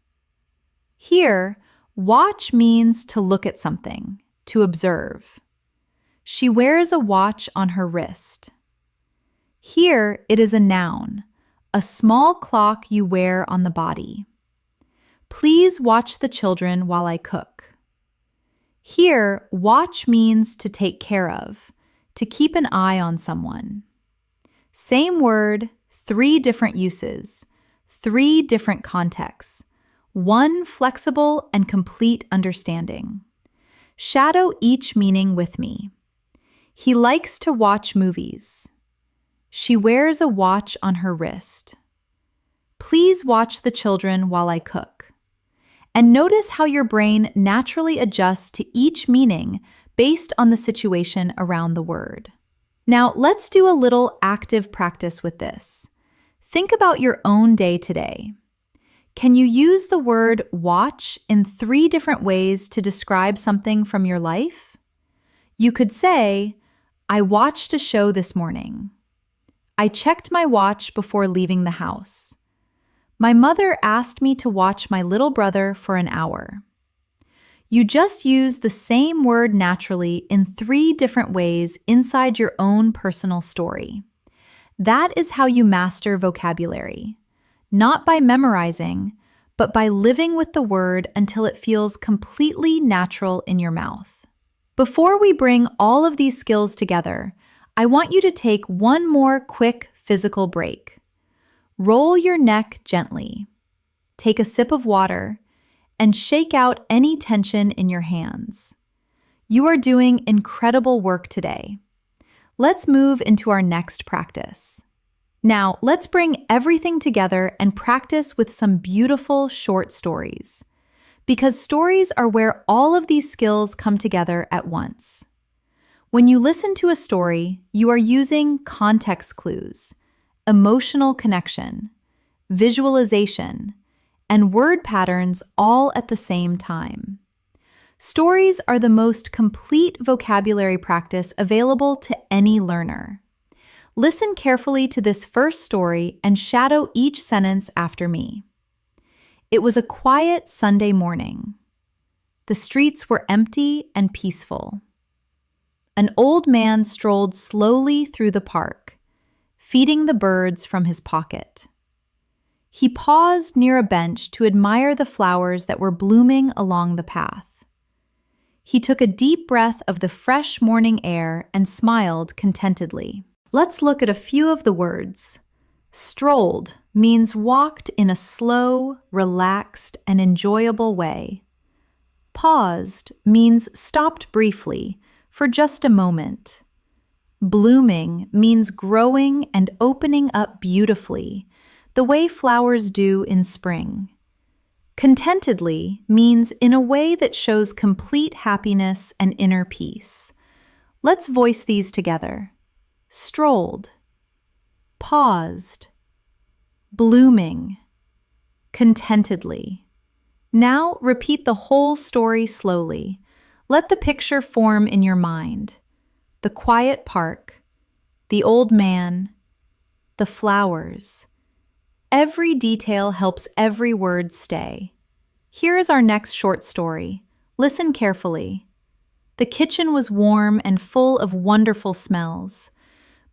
Here, watch means to look at something, to observe. She wears a watch on her wrist. Here, it is a noun, a small clock you wear on the body. Please watch the children while I cook. Here, watch means to take care of, to keep an eye on someone. Same word, 3 different uses, 3 different contexts, 1 flexible and complete understanding. Shadow each meaning with me. He likes to watch movies. She wears a watch on her wrist. Please watch the children while I cook. And notice how your brain naturally adjusts to each meaning based on the situation around the word. Now, let's do a little active practice with this. Think about your own day today. Can you use the word watch in 3 different ways to describe something from your life? You could say, I watched a show this morning. I checked my watch before leaving the house. My mother asked me to watch my little brother for an hour. You just use the same word naturally in 3 different ways inside your own personal story. That is how you master vocabulary. Not by memorizing, but by living with the word until it feels completely natural in your mouth. Before we bring all of these skills together, I want you to take one more quick physical break. Roll your neck gently. Take a sip of water and shake out any tension in your hands. You are doing incredible work today. Let's move into our next practice. Now, let's bring everything together and practice with some beautiful short stories, because stories are where all of these skills come together at once. When you listen to a story, you are using context clues, emotional connection, visualization, and word patterns all at the same time. Stories are the most complete vocabulary practice available to any learner. Listen carefully to this first story and shadow each sentence after me. It was a quiet Sunday morning. The streets were empty and peaceful. An old man strolled slowly through the park, feeding the birds from his pocket. He paused near a bench to admire the flowers that were blooming along the path. He took a deep breath of the fresh morning air and smiled contentedly. Let's look at a few of the words. Strolled means walked in a slow, relaxed, and enjoyable way. Paused means stopped briefly, for just a moment. Blooming means growing and opening up beautifully, the way flowers do in spring. Contentedly means in a way that shows complete happiness and inner peace. Let's voice these together. Strolled, paused, blooming, contentedly. Now repeat the whole story slowly. Let the picture form in your mind. The quiet park, the old man, the flowers. Every detail helps every word stay. Here is our next short story. Listen carefully. The kitchen was warm and full of wonderful smells.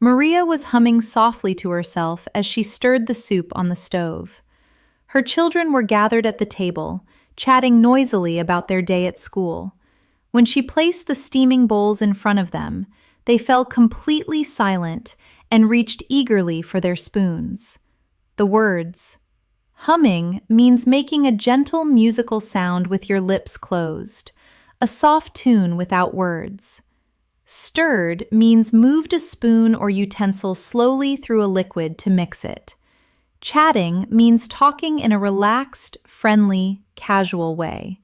Maria was humming softly to herself as she stirred the soup on the stove. Her children were gathered at the table, chatting noisily about their day at school. When she placed the steaming bowls in front of them, they fell completely silent and reached eagerly for their spoons. The words, humming means making a gentle musical sound with your lips closed, a soft tune without words. Stirred means moved a spoon or utensil slowly through a liquid to mix it. Chatting means talking in a relaxed, friendly, casual way.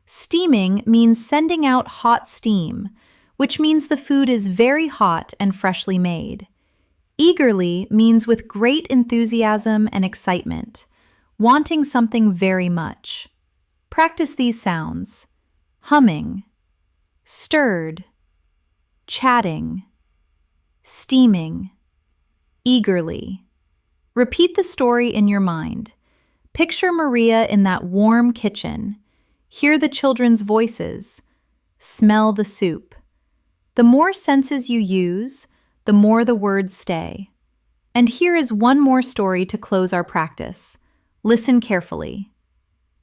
Steaming means sending out hot steam, which means the food is very hot and freshly made. Eagerly means with great enthusiasm and excitement, wanting something very much. Practice these sounds. humming, stirred, chatting, steaming, eagerly. Repeat the story in your mind. Picture Maria in that warm kitchen. Hear the children's voices. Smell the soup. The more senses you use, the more the words stay. And here is one more story to close our practice. Listen carefully.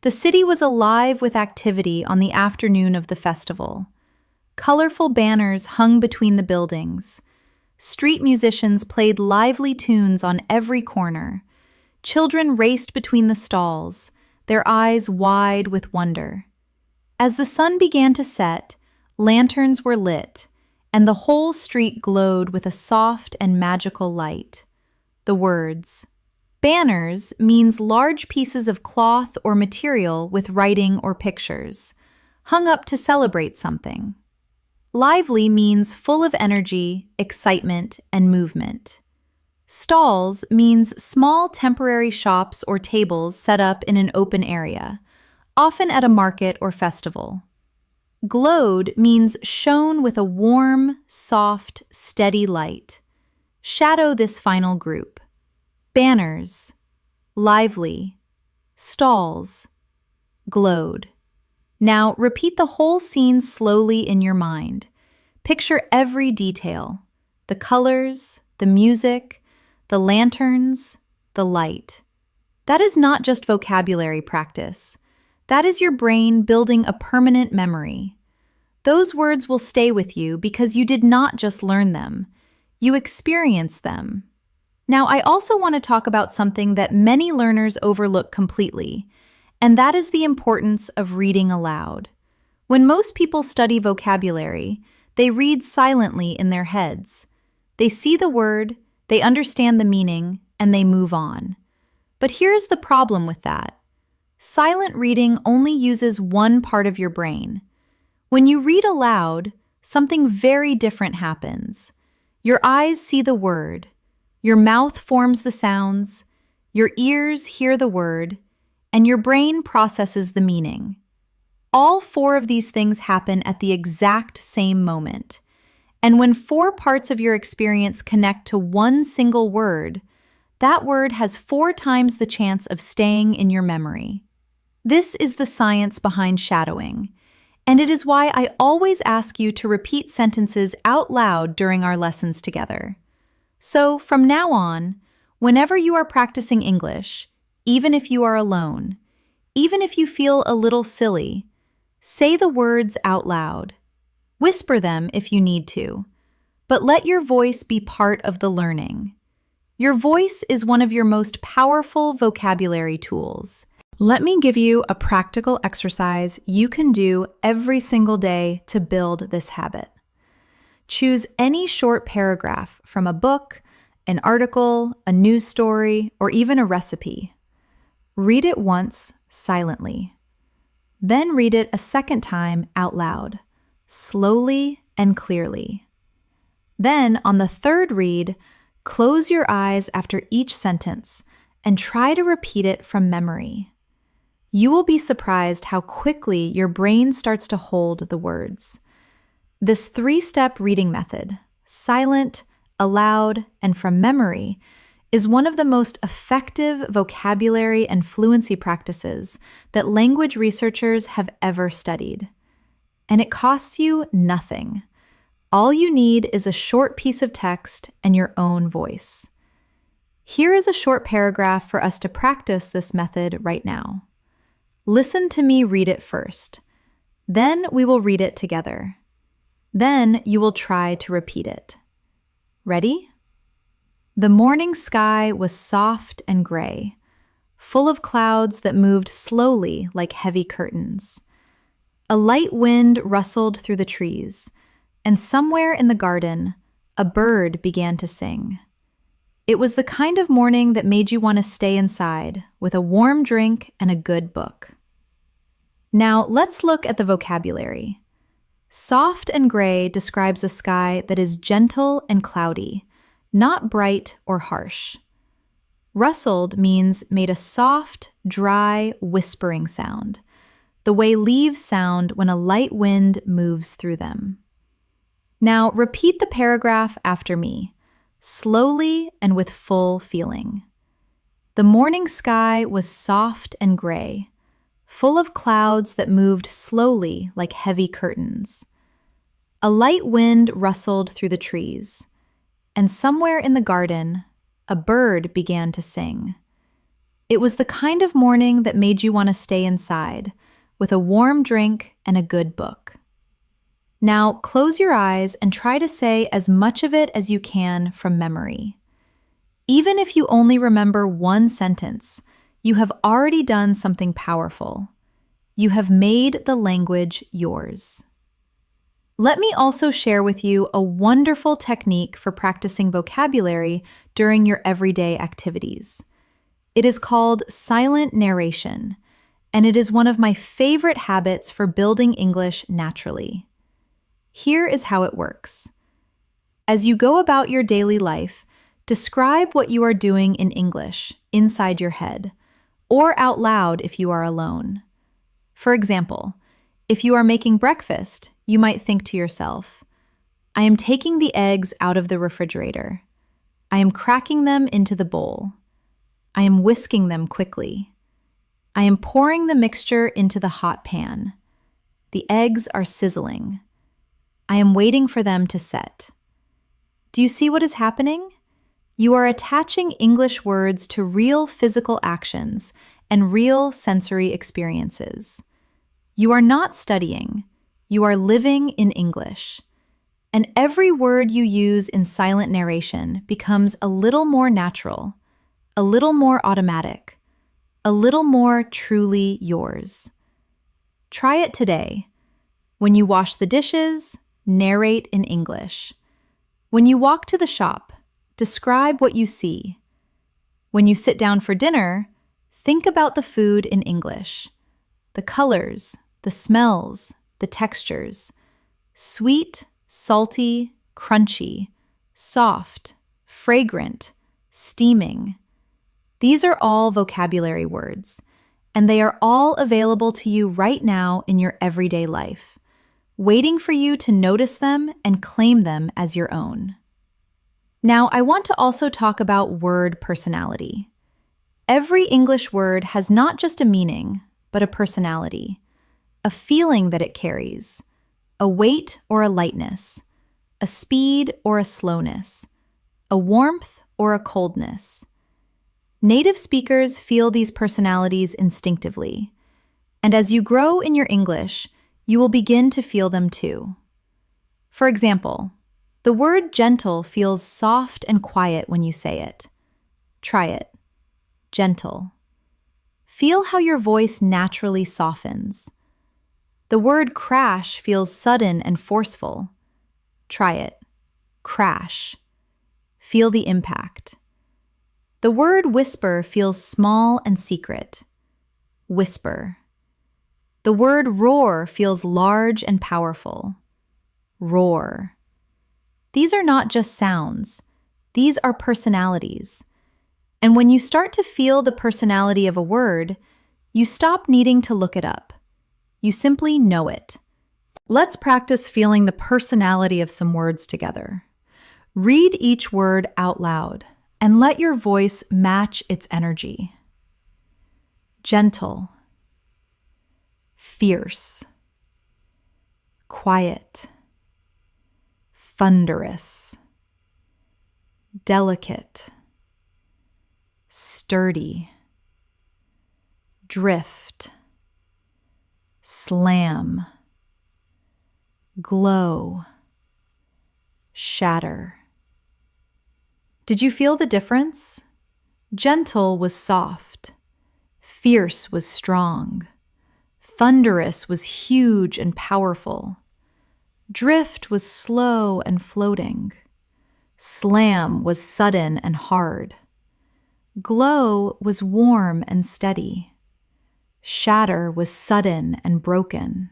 The city was alive with activity on the afternoon of the festival. Colorful banners hung between the buildings. Street musicians played lively tunes on every corner. Children raced between the stalls, their eyes wide with wonder. As the sun began to set, lanterns were lit, and the whole street glowed with a soft and magical light. The words, "Banners" means large pieces of cloth or material with writing or pictures, hung up to celebrate something. Lively means full of energy, excitement, and movement. Stalls means small temporary shops or tables set up in an open area, often at a market or festival. Glowed means shone with a warm, soft, steady light. Shadow this final group. Banners, lively, stalls, glowed. Now repeat the whole scene slowly in your mind. Picture every detail, the colors, the music, the lanterns, the light. That is not just vocabulary practice. That is your brain building a permanent memory. Those words will stay with you because you did not just learn them. You experienced them. Now, I also want to talk about something that many learners overlook completely, and that is the importance of reading aloud. When most people study vocabulary, they read silently in their heads. They see the word, they understand the meaning, and they move on. But here's the problem with that. Silent reading only uses one part of your brain. When you read aloud, something very different happens. Your eyes see the word, your mouth forms the sounds, your ears hear the word, and your brain processes the meaning. All four of these things happen at the exact same moment. And when four parts of your experience connect to one single word, that word has 4 times the chance of staying in your memory. This is the science behind shadowing, and it is why I always ask you to repeat sentences out loud during our lessons together. So, from now on, whenever you are practicing English, even if you are alone, even if you feel a little silly, say the words out loud. Whisper them if you need to, but let your voice be part of the learning. Your voice is one of your most powerful vocabulary tools. Let me give you a practical exercise you can do every single day to build this habit. Choose any short paragraph from a book, an article, a news story, or even a recipe. Read it once silently. Then read it a second time out loud, slowly and clearly. Then, on the third read, close your eyes after each sentence and try to repeat it from memory. You will be surprised how quickly your brain starts to hold the words. This 3-step reading method, silent, aloud, and from memory, is one of the most effective vocabulary and fluency practices that language researchers have ever studied. And it costs you nothing. All you need is a short piece of text and your own voice. Here is a short paragraph for us to practice this method right now. Listen to me read it first. Then we will read it together. Then you will try to repeat it. Ready? The morning sky was soft and gray, full of clouds that moved slowly like heavy curtains. A light wind rustled through the trees, and somewhere in the garden, a bird began to sing. It was the kind of morning that made you want to stay inside with a warm drink and a good book. Now let's look at the vocabulary. Soft and gray describes a sky that is gentle and cloudy, not bright or harsh. Rustled means made a soft, dry, whispering sound. the way leaves sound when a light wind moves through them. Now, repeat the paragraph after me, slowly and with full feeling. The morning sky was soft and gray, full of clouds that moved slowly like heavy curtains. A light wind rustled through the trees, and somewhere in the garden, a bird began to sing. It was the kind of morning that made you want to stay inside, with a warm drink and a good book. Now, close your eyes and try to say as much of it as you can from memory. Even if you only remember one sentence, you have already done something powerful. You have made the language yours. Let me also share with you a wonderful technique for practicing vocabulary during your everyday activities. It is called silent narration, and it is one of my favorite habits for building English naturally. Here is how it works. As you go about your daily life, describe what you are doing in English inside your head, or out loud if you are alone. For example, if you are making breakfast, you might think to yourself, I am taking the eggs out of the refrigerator. I am cracking them into the bowl. I am whisking them quickly. I am pouring the mixture into the hot pan. The eggs are sizzling. I am waiting for them to set. Do you see what is happening? You are attaching English words to real physical actions and real sensory experiences. You are not studying. You are living in English. And every word you use in silent narration becomes a little more natural, a little more automatic, a little more truly yours. Try it today. When you wash the dishes, narrate in English. When you walk to the shop, describe what you see. When you sit down for dinner, think about the food in English. The colors, the smells, the textures. Sweet, salty, crunchy, soft, fragrant, steaming. These are all vocabulary words, and they are all available to you right now in your everyday life, waiting for you to notice them and claim them as your own. Now, I want to also talk about word personality. Every English word has not just a meaning, but a personality, a feeling that it carries, a weight or a lightness, a speed or a slowness, a warmth or a coldness. Native speakers feel these personalities instinctively, and as you grow in your English, you will begin to feel them too. For example, the word gentle feels soft and quiet when you say it. Try it. Gentle. Feel how your voice naturally softens. The word crash feels sudden and forceful. Try it. Crash. Feel the impact. The word whisper feels small and secret. Whisper. The word roar feels large and powerful. Roar. These are not just sounds. These are personalities. And when you start to feel the personality of a word, you stop needing to look it up. You simply know it. Let's practice feeling the personality of some words together. Read each word out loud and let your voice match its energy. Gentle. Fierce. Quiet. Thunderous. Delicate. Sturdy. Drift. Slam. Glow. Shatter. Did you feel the difference? Gentle was soft. Fierce was strong. Thunderous was huge and powerful. Drift was slow and floating. Slam was sudden and hard. Glow was warm and steady. Shatter was sudden and broken.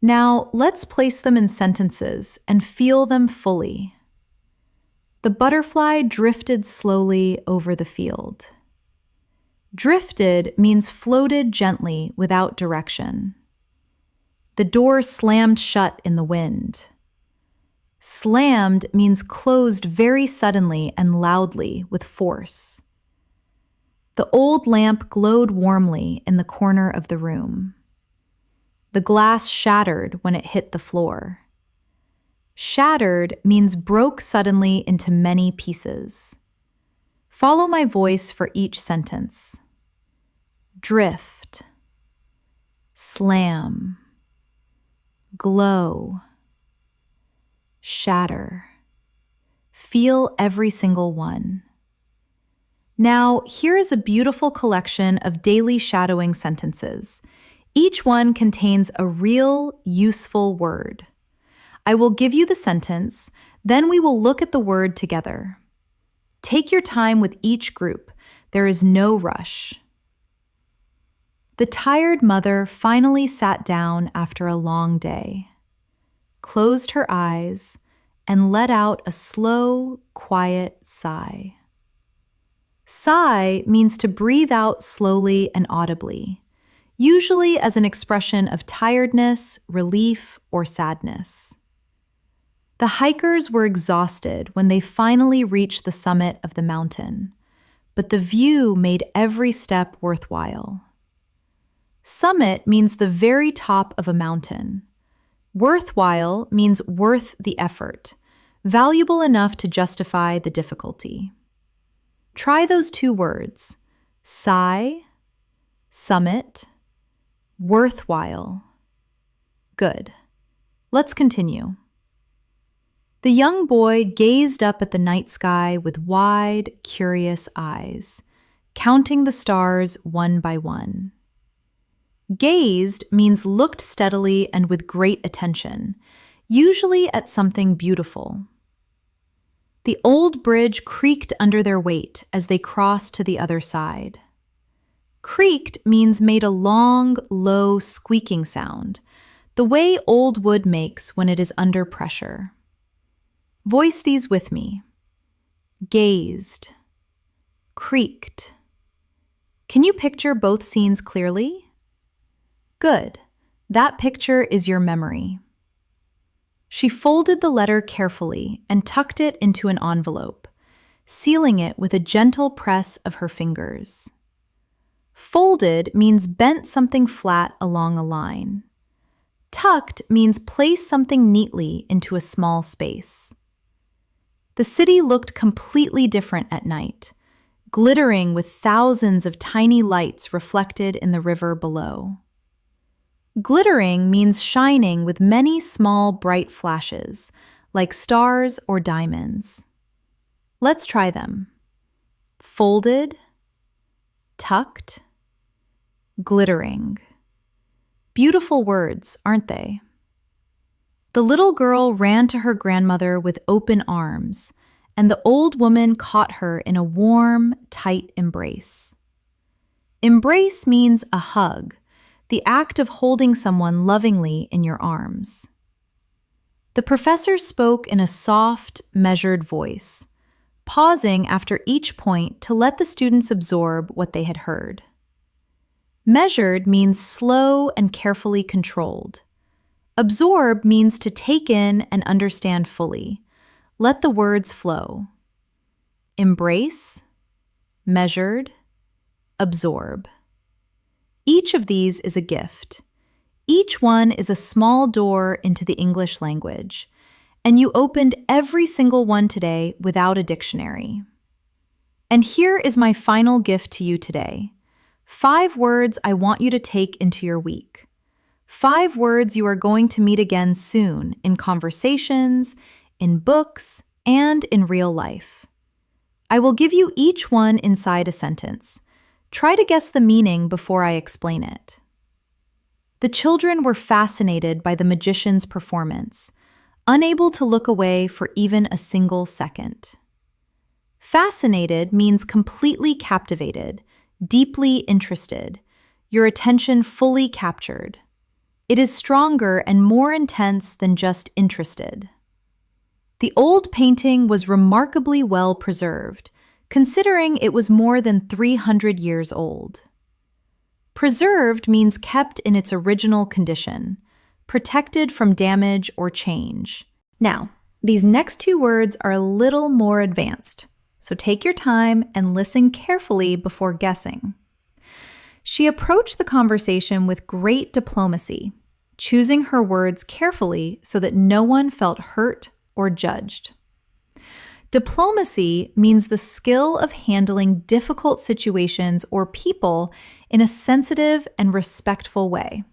Now, let's place them in sentences and feel them fully. The butterfly drifted slowly over the field. Drifted means floated gently without direction. The door slammed shut in the wind. Slammed means closed very suddenly and loudly with force. The old lamp glowed warmly in the corner of the room. The glass shattered when it hit the floor. Shattered means broke suddenly into many pieces. Follow my voice for each sentence. Drift, slam, glow, shatter. Feel every single one. Now, here is a beautiful collection of daily shadowing sentences. Each one contains a real, useful word. I will give you the sentence, then we will look at the word together. Take your time with each group. There is no rush. The tired mother finally sat down after a long day, closed her eyes, and let out a slow, quiet sigh. Sigh means to breathe out slowly and audibly, usually as an expression of tiredness, relief, or sadness. The hikers were exhausted when they finally reached the summit of the mountain, but the view made every step worthwhile. Summit means the very top of a mountain. Worthwhile means worth the effort, valuable enough to justify the difficulty. Try those two words, sigh, summit, worthwhile. Good. Let's continue. The young boy gazed up at the night sky with wide, curious eyes, counting the stars one by one. Gazed means looked steadily and with great attention, usually at something beautiful. The old bridge creaked under their weight as they crossed to the other side. Creaked means made a long, low, squeaking sound, the way old wood makes when it is under pressure. Voice these with me. Gazed. Creaked. Can you picture both scenes clearly? Good. That picture is your memory. She folded the letter carefully and tucked it into an envelope, sealing it with a gentle press of her fingers. Folded means bent something flat along a line. Tucked means place something neatly into a small space. The city looked completely different at night, glittering with thousands of tiny lights reflected in the river below. Glittering means shining with many small bright flashes, like stars or diamonds. Let's try them. Folded, tucked, glittering. Beautiful words, aren't they? The little girl ran to her grandmother with open arms, and the old woman caught her in a warm, tight embrace. Embrace means a hug, the act of holding someone lovingly in your arms. The professor spoke in a soft, measured voice, pausing after each point to let the students absorb what they had heard. Measured means slow and carefully controlled. Absorb means to take in and understand fully. Let the words flow. Embrace, measured, absorb. Each of these is a gift. Each one is a small door into the English language, and you opened every single one today without a dictionary. And here is my final gift to you today. 5 words I want you to take into your week. 5 words you are going to meet again soon in conversations, in books, and in real life. I will give you each one inside a sentence. Try to guess the meaning before I explain it. The children were fascinated by the magician's performance, unable to look away for even a single second. Fascinated means completely captivated, deeply interested, your attention fully captured. It is stronger and more intense than just interested. The old painting was remarkably well preserved, considering it was more than 300 years old. Preserved means kept in its original condition, protected from damage or change. Now, these next two words are a little more advanced, so take your time and listen carefully before guessing. She approached the conversation with great diplomacy, choosing her words carefully so that no one felt hurt or judged. Diplomacy means the skill of handling difficult situations or people in a sensitive and respectful way.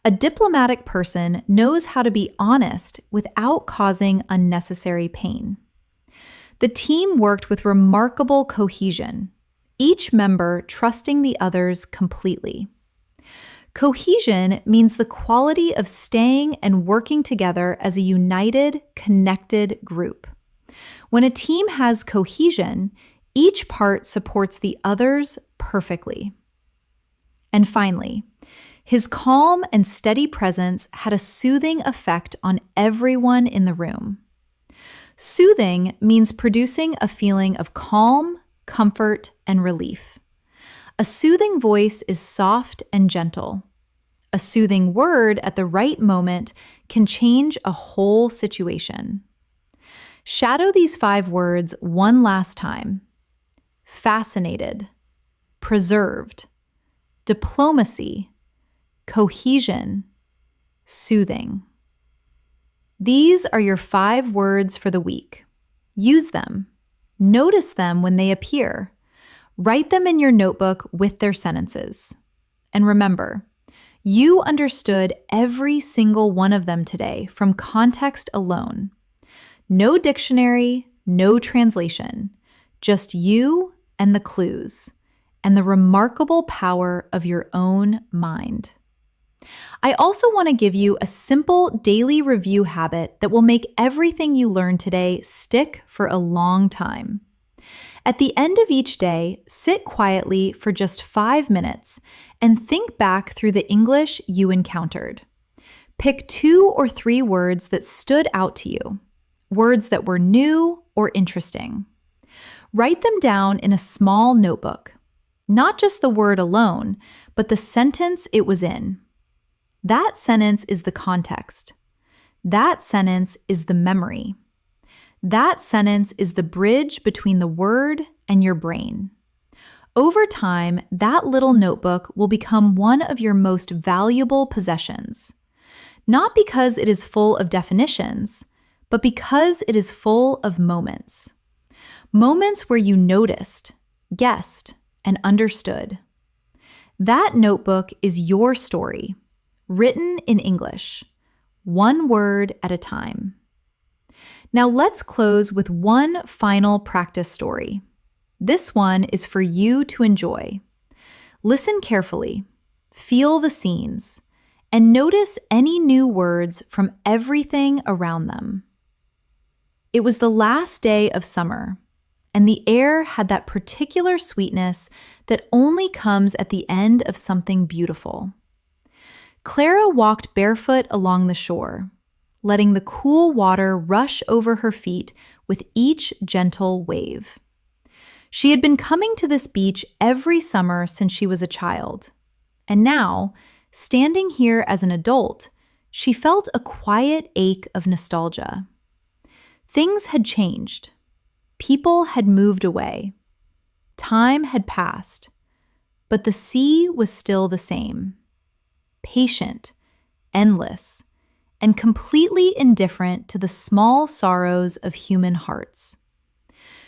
A diplomatic person knows how to be honest without causing unnecessary pain. The team worked with remarkable cohesion, each member trusting the others completely. Cohesion means the quality of staying and working together as a united, connected group. When a team has cohesion, each part supports the others perfectly. And finally, his calm and steady presence had a soothing effect on everyone in the room. Soothing means producing a feeling of calm, comfort, and relief. A soothing voice is soft and gentle. A soothing word at the right moment can change a whole situation. Shadow these 5 words one last time. Fascinated, preserved, diplomacy, cohesion, soothing. These are your 5 words for the week. Use them. Notice them when they appear. Write them in your notebook with their sentences. And remember, you understood every single one of them today from context alone. No dictionary, no translation, just you and the clues, and the remarkable power of your own mind. I also want to give you a simple daily review habit that will make everything you learned today stick for a long time. At the end of each day, sit quietly for just 5 minutes and think back through the English you encountered. Pick 2 or 3 words that stood out to you, words that were new or interesting. Write them down in a small notebook, not just the word alone, but the sentence it was in. That sentence is the context. That sentence is the memory. That sentence is the bridge between the word and your brain. Over time, that little notebook will become one of your most valuable possessions. Not because it is full of definitions, but because it is full of moments. Moments where you noticed, guessed, and understood. That notebook is your story, written in English, one word at a time. Now let's close with one final practice story. This one is for you to enjoy. Listen carefully, feel the scenes, and notice any new words from everything around them. It was the last day of summer, and the air had that particular sweetness that only comes at the end of something beautiful. Clara walked barefoot along the shore, letting the cool water rush over her feet with each gentle wave. She had been coming to this beach every summer since she was a child, and now, standing here as an adult, she felt a quiet ache of nostalgia. Things had changed. People had moved away. Time had passed, but the sea was still the same. Patient, endless, and completely indifferent to the small sorrows of human hearts.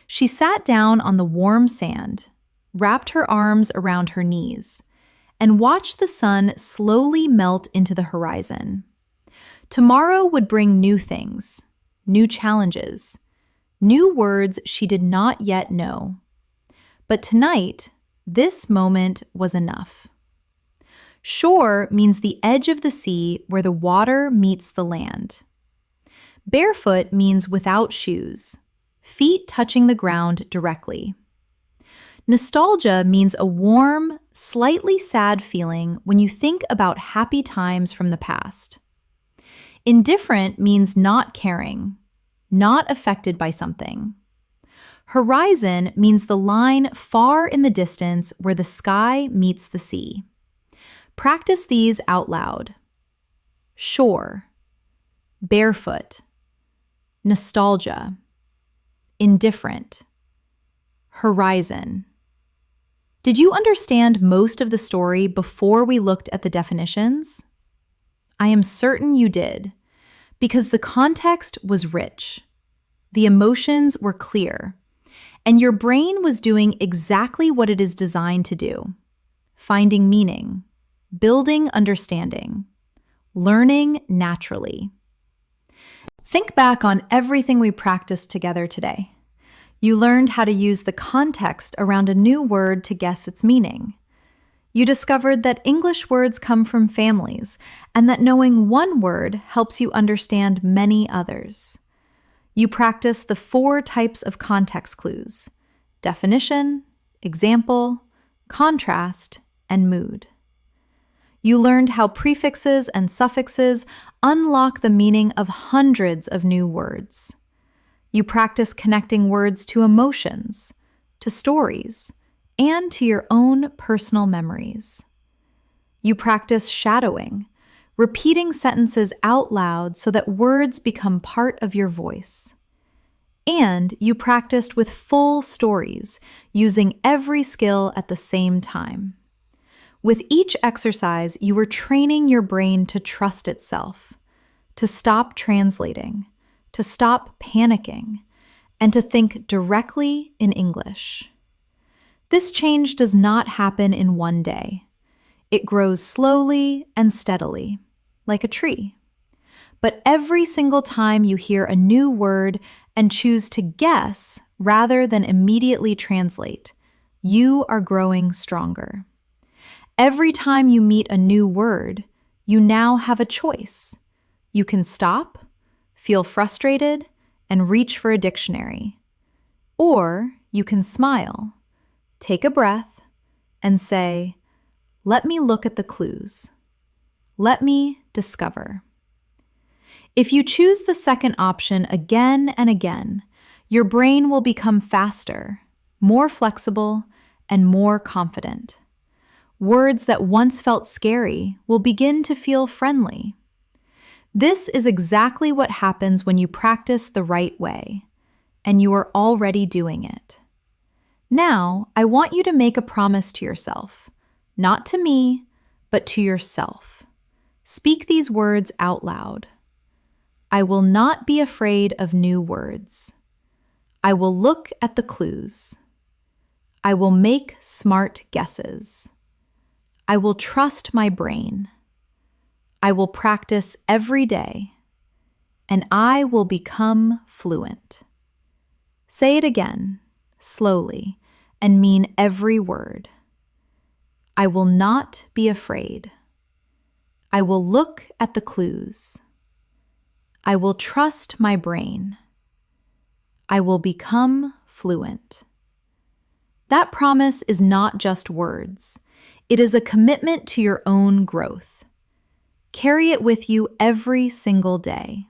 She sat down on the warm sand, wrapped her arms around her knees, and watched the sun slowly melt into the horizon. Tomorrow would bring new things, new challenges, new words she did not yet know. But tonight, this moment was enough. Shore means the edge of the sea where the water meets the land. Barefoot means without shoes, feet touching the ground directly. Nostalgia means a warm, slightly sad feeling when you think about happy times from the past. Indifferent means not caring, not affected by something. Horizon means the line far in the distance where the sky meets the sea. Practice these out loud. Shore, barefoot, nostalgia, indifferent, horizon. Did you understand most of the story before we looked at the definitions? I am certain you did, because the context was rich, the emotions were clear, and your brain was doing exactly what it is designed to do: finding meaning, building understanding, learning naturally. Think back on everything we practiced together today. You learned how to use the context around a new word to guess its meaning. You discovered that English words come from families, and that knowing one word helps you understand many others. You practiced the 4 types of context clues: definition, example, contrast, and mood. You learned how prefixes and suffixes unlock the meaning of hundreds of new words. You practice connecting words to emotions, to stories, and to your own personal memories. You practice shadowing, repeating sentences out loud so that words become part of your voice. And you practiced with full stories, using every skill at the same time. With each exercise, you were training your brain to trust itself, to stop translating, to stop panicking, and to think directly in English. This change does not happen in one day. It grows slowly and steadily, like a tree. But every single time you hear a new word and choose to guess rather than immediately translate, you are growing stronger. Every time you meet a new word, you now have a choice. You can stop, feel frustrated, and reach for a dictionary. Or you can smile, take a breath, and say, "Let me look at the clues. Let me discover." If you choose the second option again and again, your brain will become faster, more flexible, and more confident. Words that once felt scary will begin to feel friendly. This is exactly what happens when you practice the right way, and you are already doing it. Now, I want you to make a promise to yourself, not to me, but to yourself. Speak these words out loud. I will not be afraid of new words. I will look at the clues. I will make smart guesses. I will trust my brain. I will practice every day, and I will become fluent. Say it again, slowly, and mean every word. I will not be afraid. I will look at the clues. I will trust my brain. I will become fluent. That promise is not just words. It is a commitment to your own growth. Carry it with you every single day.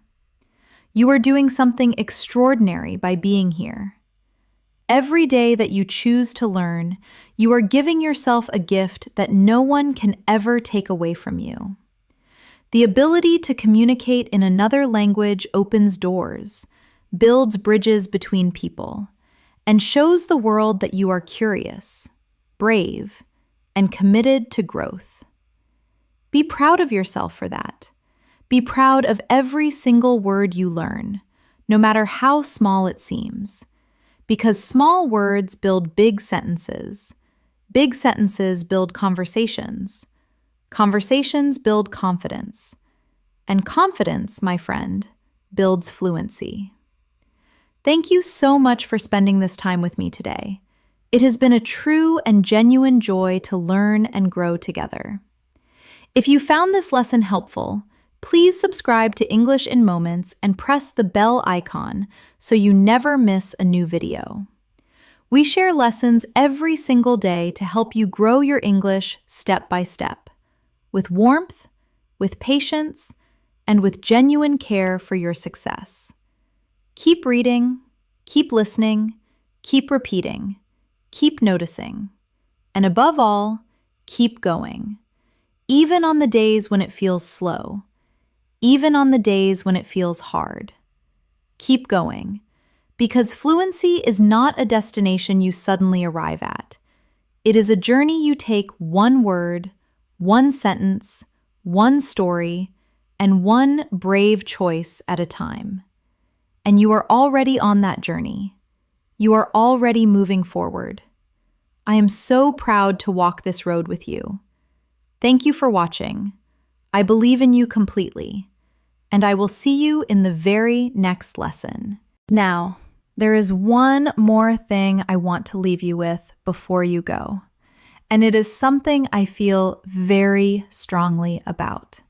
You are doing something extraordinary by being here. Every day that you choose to learn, you are giving yourself a gift that no one can ever take away from you. The ability to communicate in another language opens doors, builds bridges between people, and shows the world that you are curious, brave, and committed to growth. Be proud of yourself for that. Be proud of every single word you learn, no matter how small it seems. Because small words build big sentences build conversations. Conversations build confidence. And confidence, my friend, builds fluency. Thank you so much for spending this time with me today. It has been a true and genuine joy to learn and grow together. If you found this lesson helpful, please subscribe to English in Moments and press the bell icon so you never miss a new video. We share lessons every single day to help you grow your English step by step, with warmth, with patience, and with genuine care for your success. Keep reading, keep listening, Keep repeating. Keep noticing. And above all, keep going. Even on the days when it feels slow. Even on the days when it feels hard. Keep going. Because fluency is not a destination you suddenly arrive at. It is a journey you take one word, one sentence, one story, and one brave choice at a time. And you are already on that journey. You are already moving forward. I am so proud to walk this road with you. Thank you for watching. I believe in you completely, and I will see you in the very next lesson. Now, there is one more thing I want to leave you with before you go, and it is something I feel very strongly about.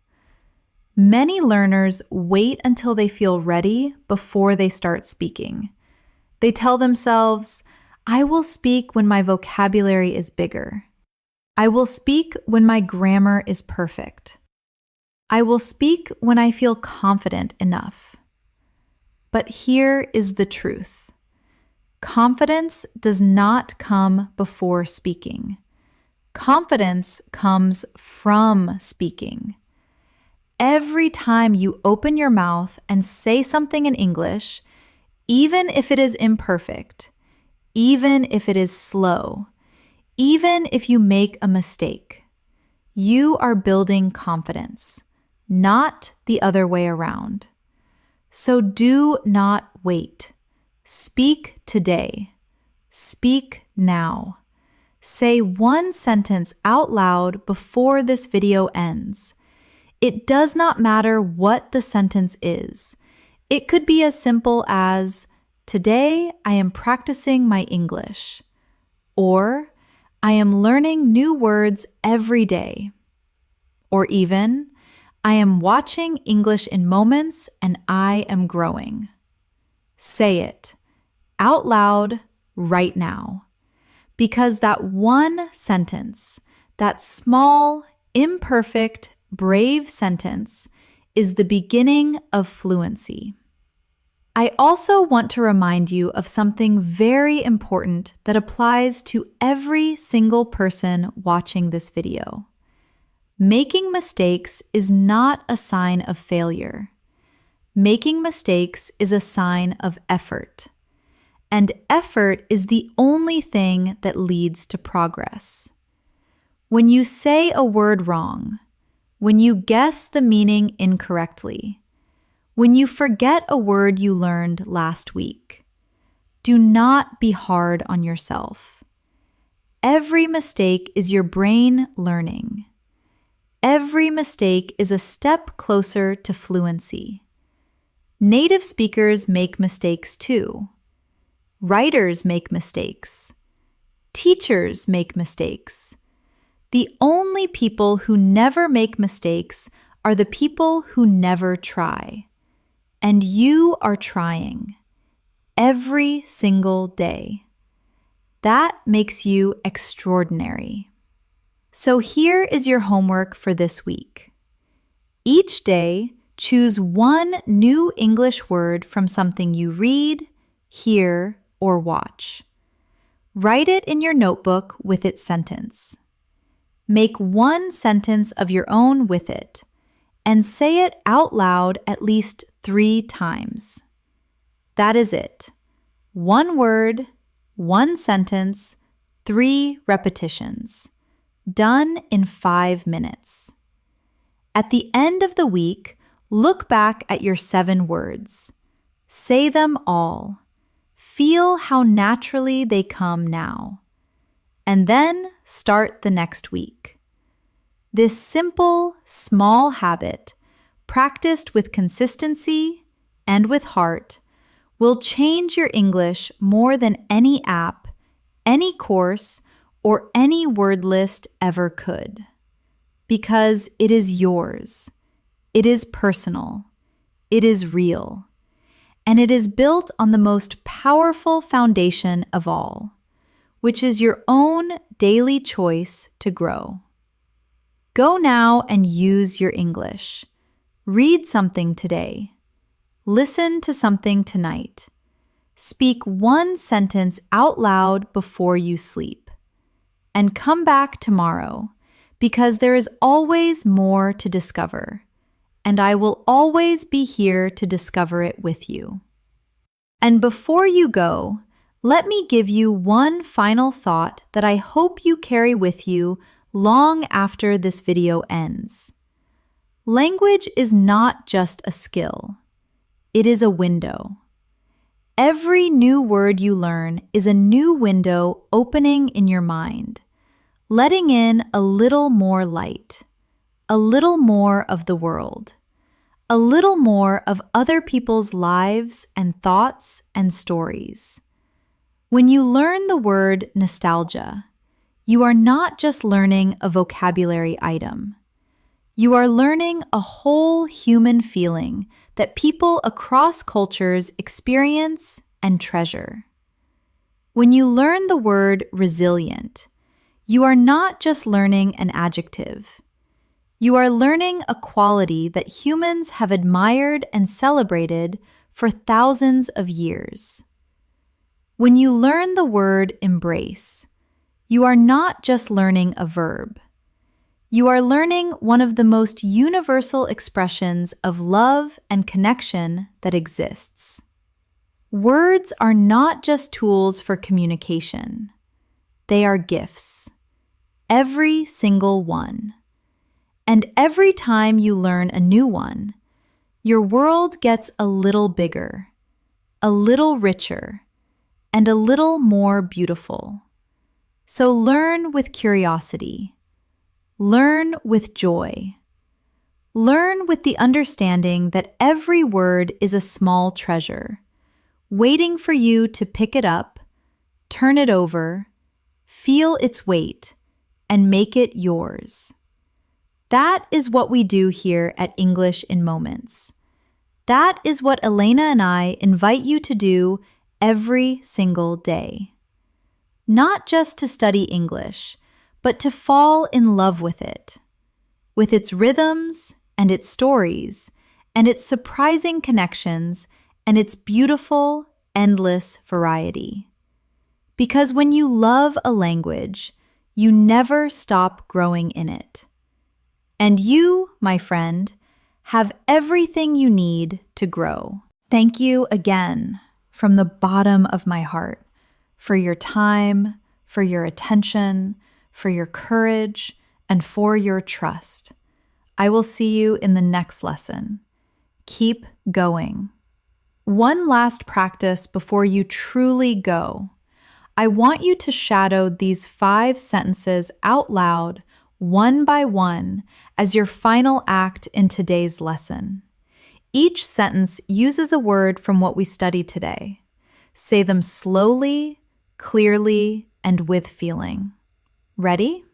Many learners wait until they feel ready before they start speaking. They tell themselves, I will speak when my vocabulary is bigger. I will speak when my grammar is perfect. I will speak when I feel confident enough. But here is the truth. Confidence does not come before speaking. Confidence comes from speaking. Every time you open your mouth and say something in English, even if it is imperfect, even if it is slow, even if you make a mistake, you are building confidence, not the other way around. So do not wait. Speak today. Speak now. Say one sentence out loud before this video ends. It does not matter what the sentence is. It could be as simple as, today I am practicing my English, or I am learning new words every day, or even, I am watching English in moments and I am growing. Say it out loud right now, because that one sentence, that small, imperfect, brave sentence is the beginning of fluency. I also want to remind you of something very important that applies to every single person watching this video. Making mistakes is not a sign of failure. Making mistakes is a sign of effort. And effort is the only thing that leads to progress. When you say a word wrong, when you guess the meaning incorrectly, when you forget a word you learned last week, do not be hard on yourself. Every mistake is your brain learning. Every mistake is a step closer to fluency. Native speakers make mistakes too. Writers make mistakes. Teachers make mistakes. The only people who never make mistakes are the people who never try. And you are trying every single day. That makes you extraordinary. So here is your homework for this week. Each day, choose one new English word from something you read, hear, or watch. Write it in your notebook with its sentence. Make one sentence of your own with it, and say it out loud at least 3 times. That is it. One word, one sentence, 3 repetitions. Done in 5 minutes. At the end of the week, look back at your 7 words. Say them all. Feel how naturally they come now. And then start the next week. This simple, small habit, practiced with consistency and with heart, will change your English more than any app, any course, or any word list ever could. Because it is yours. It is personal. It is real. And it is built on the most powerful foundation of all, which is your own daily choice to grow. Go now and use your English. Read something today. Listen to something tonight. Speak one sentence out loud before you sleep. And come back tomorrow, because there is always more to discover, and I will always be here to discover it with you. And before you go, let me give you one final thought that I hope you carry with you long after this video ends. Language is not just a skill. It is a window. Every new word you learn is a new window opening in your mind, letting in a little more light, a little more of the world, a little more of other people's lives and thoughts and stories. When you learn the word nostalgia, you are not just learning a vocabulary item. You are learning a whole human feeling that people across cultures experience and treasure. When you learn the word resilient, you are not just learning an adjective. You are learning a quality that humans have admired and celebrated for thousands of years. When you learn the word embrace, you are not just learning a verb. You are learning one of the most universal expressions of love and connection that exists. Words are not just tools for communication. They are gifts. Every single one. And every time you learn a new one, your world gets a little bigger, a little richer, and a little more beautiful. So learn with curiosity. Learn with joy. Learn with the understanding that every word is a small treasure, waiting for you to pick it up, turn it over, feel its weight, and make it yours. That is what we do here at English in Moments. That is what Elena and I invite you to do every single day. Not just to study English, but to fall in love with its rhythms and its stories, and its surprising connections, and its beautiful, endless variety. Because when you love a language, you never stop growing in it. And you, my friend, have everything you need to grow. Thank you again from the bottom of my heart for your time, for your attention, for your courage, and for your trust. I will see you in the next lesson. Keep going. One last practice before you truly go. I want you to shadow these 5 sentences out loud, one by one, as your final act in today's lesson. Each sentence uses a word from what we studied today. Say them slowly, clearly, and with feeling. Ready?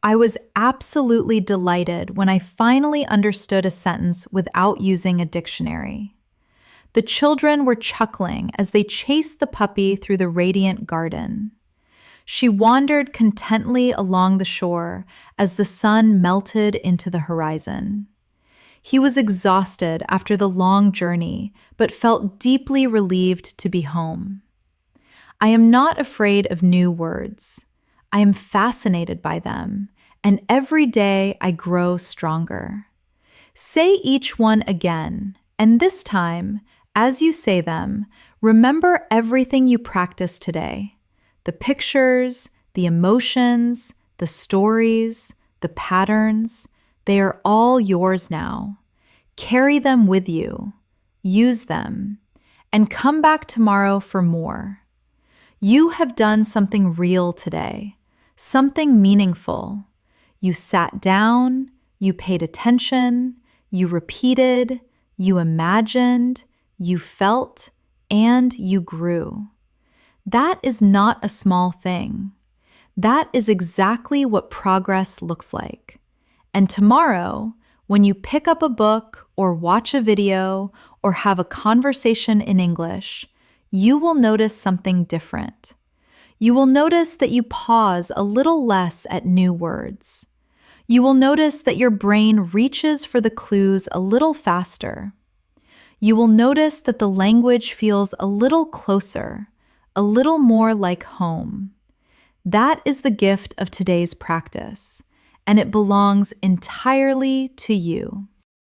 I was absolutely delighted when I finally understood a sentence without using a dictionary. The children were chuckling as they chased the puppy through the radiant garden. She wandered contently along the shore as the sun melted into the horizon. He was exhausted after the long journey, but felt deeply relieved to be home. I am not afraid of new words. I am fascinated by them, and every day I grow stronger. Say each one again, and this time, as you say them, remember everything you practiced today. The pictures, the emotions, the stories, the patterns, they are all yours now. Carry them with you, use them, and come back tomorrow for more. You have done something real today, something meaningful. You sat down, you paid attention, you repeated, you imagined, you felt, and you grew. That is not a small thing. That is exactly what progress looks like. And tomorrow, when you pick up a book or watch a video or have a conversation in English, you will notice something different. You will notice that you pause a little less at new words. You will notice that your brain reaches for the clues a little faster. you will notice that the language feels a little closer, a little more like home. That is the gift of today's practice, and it belongs entirely to you.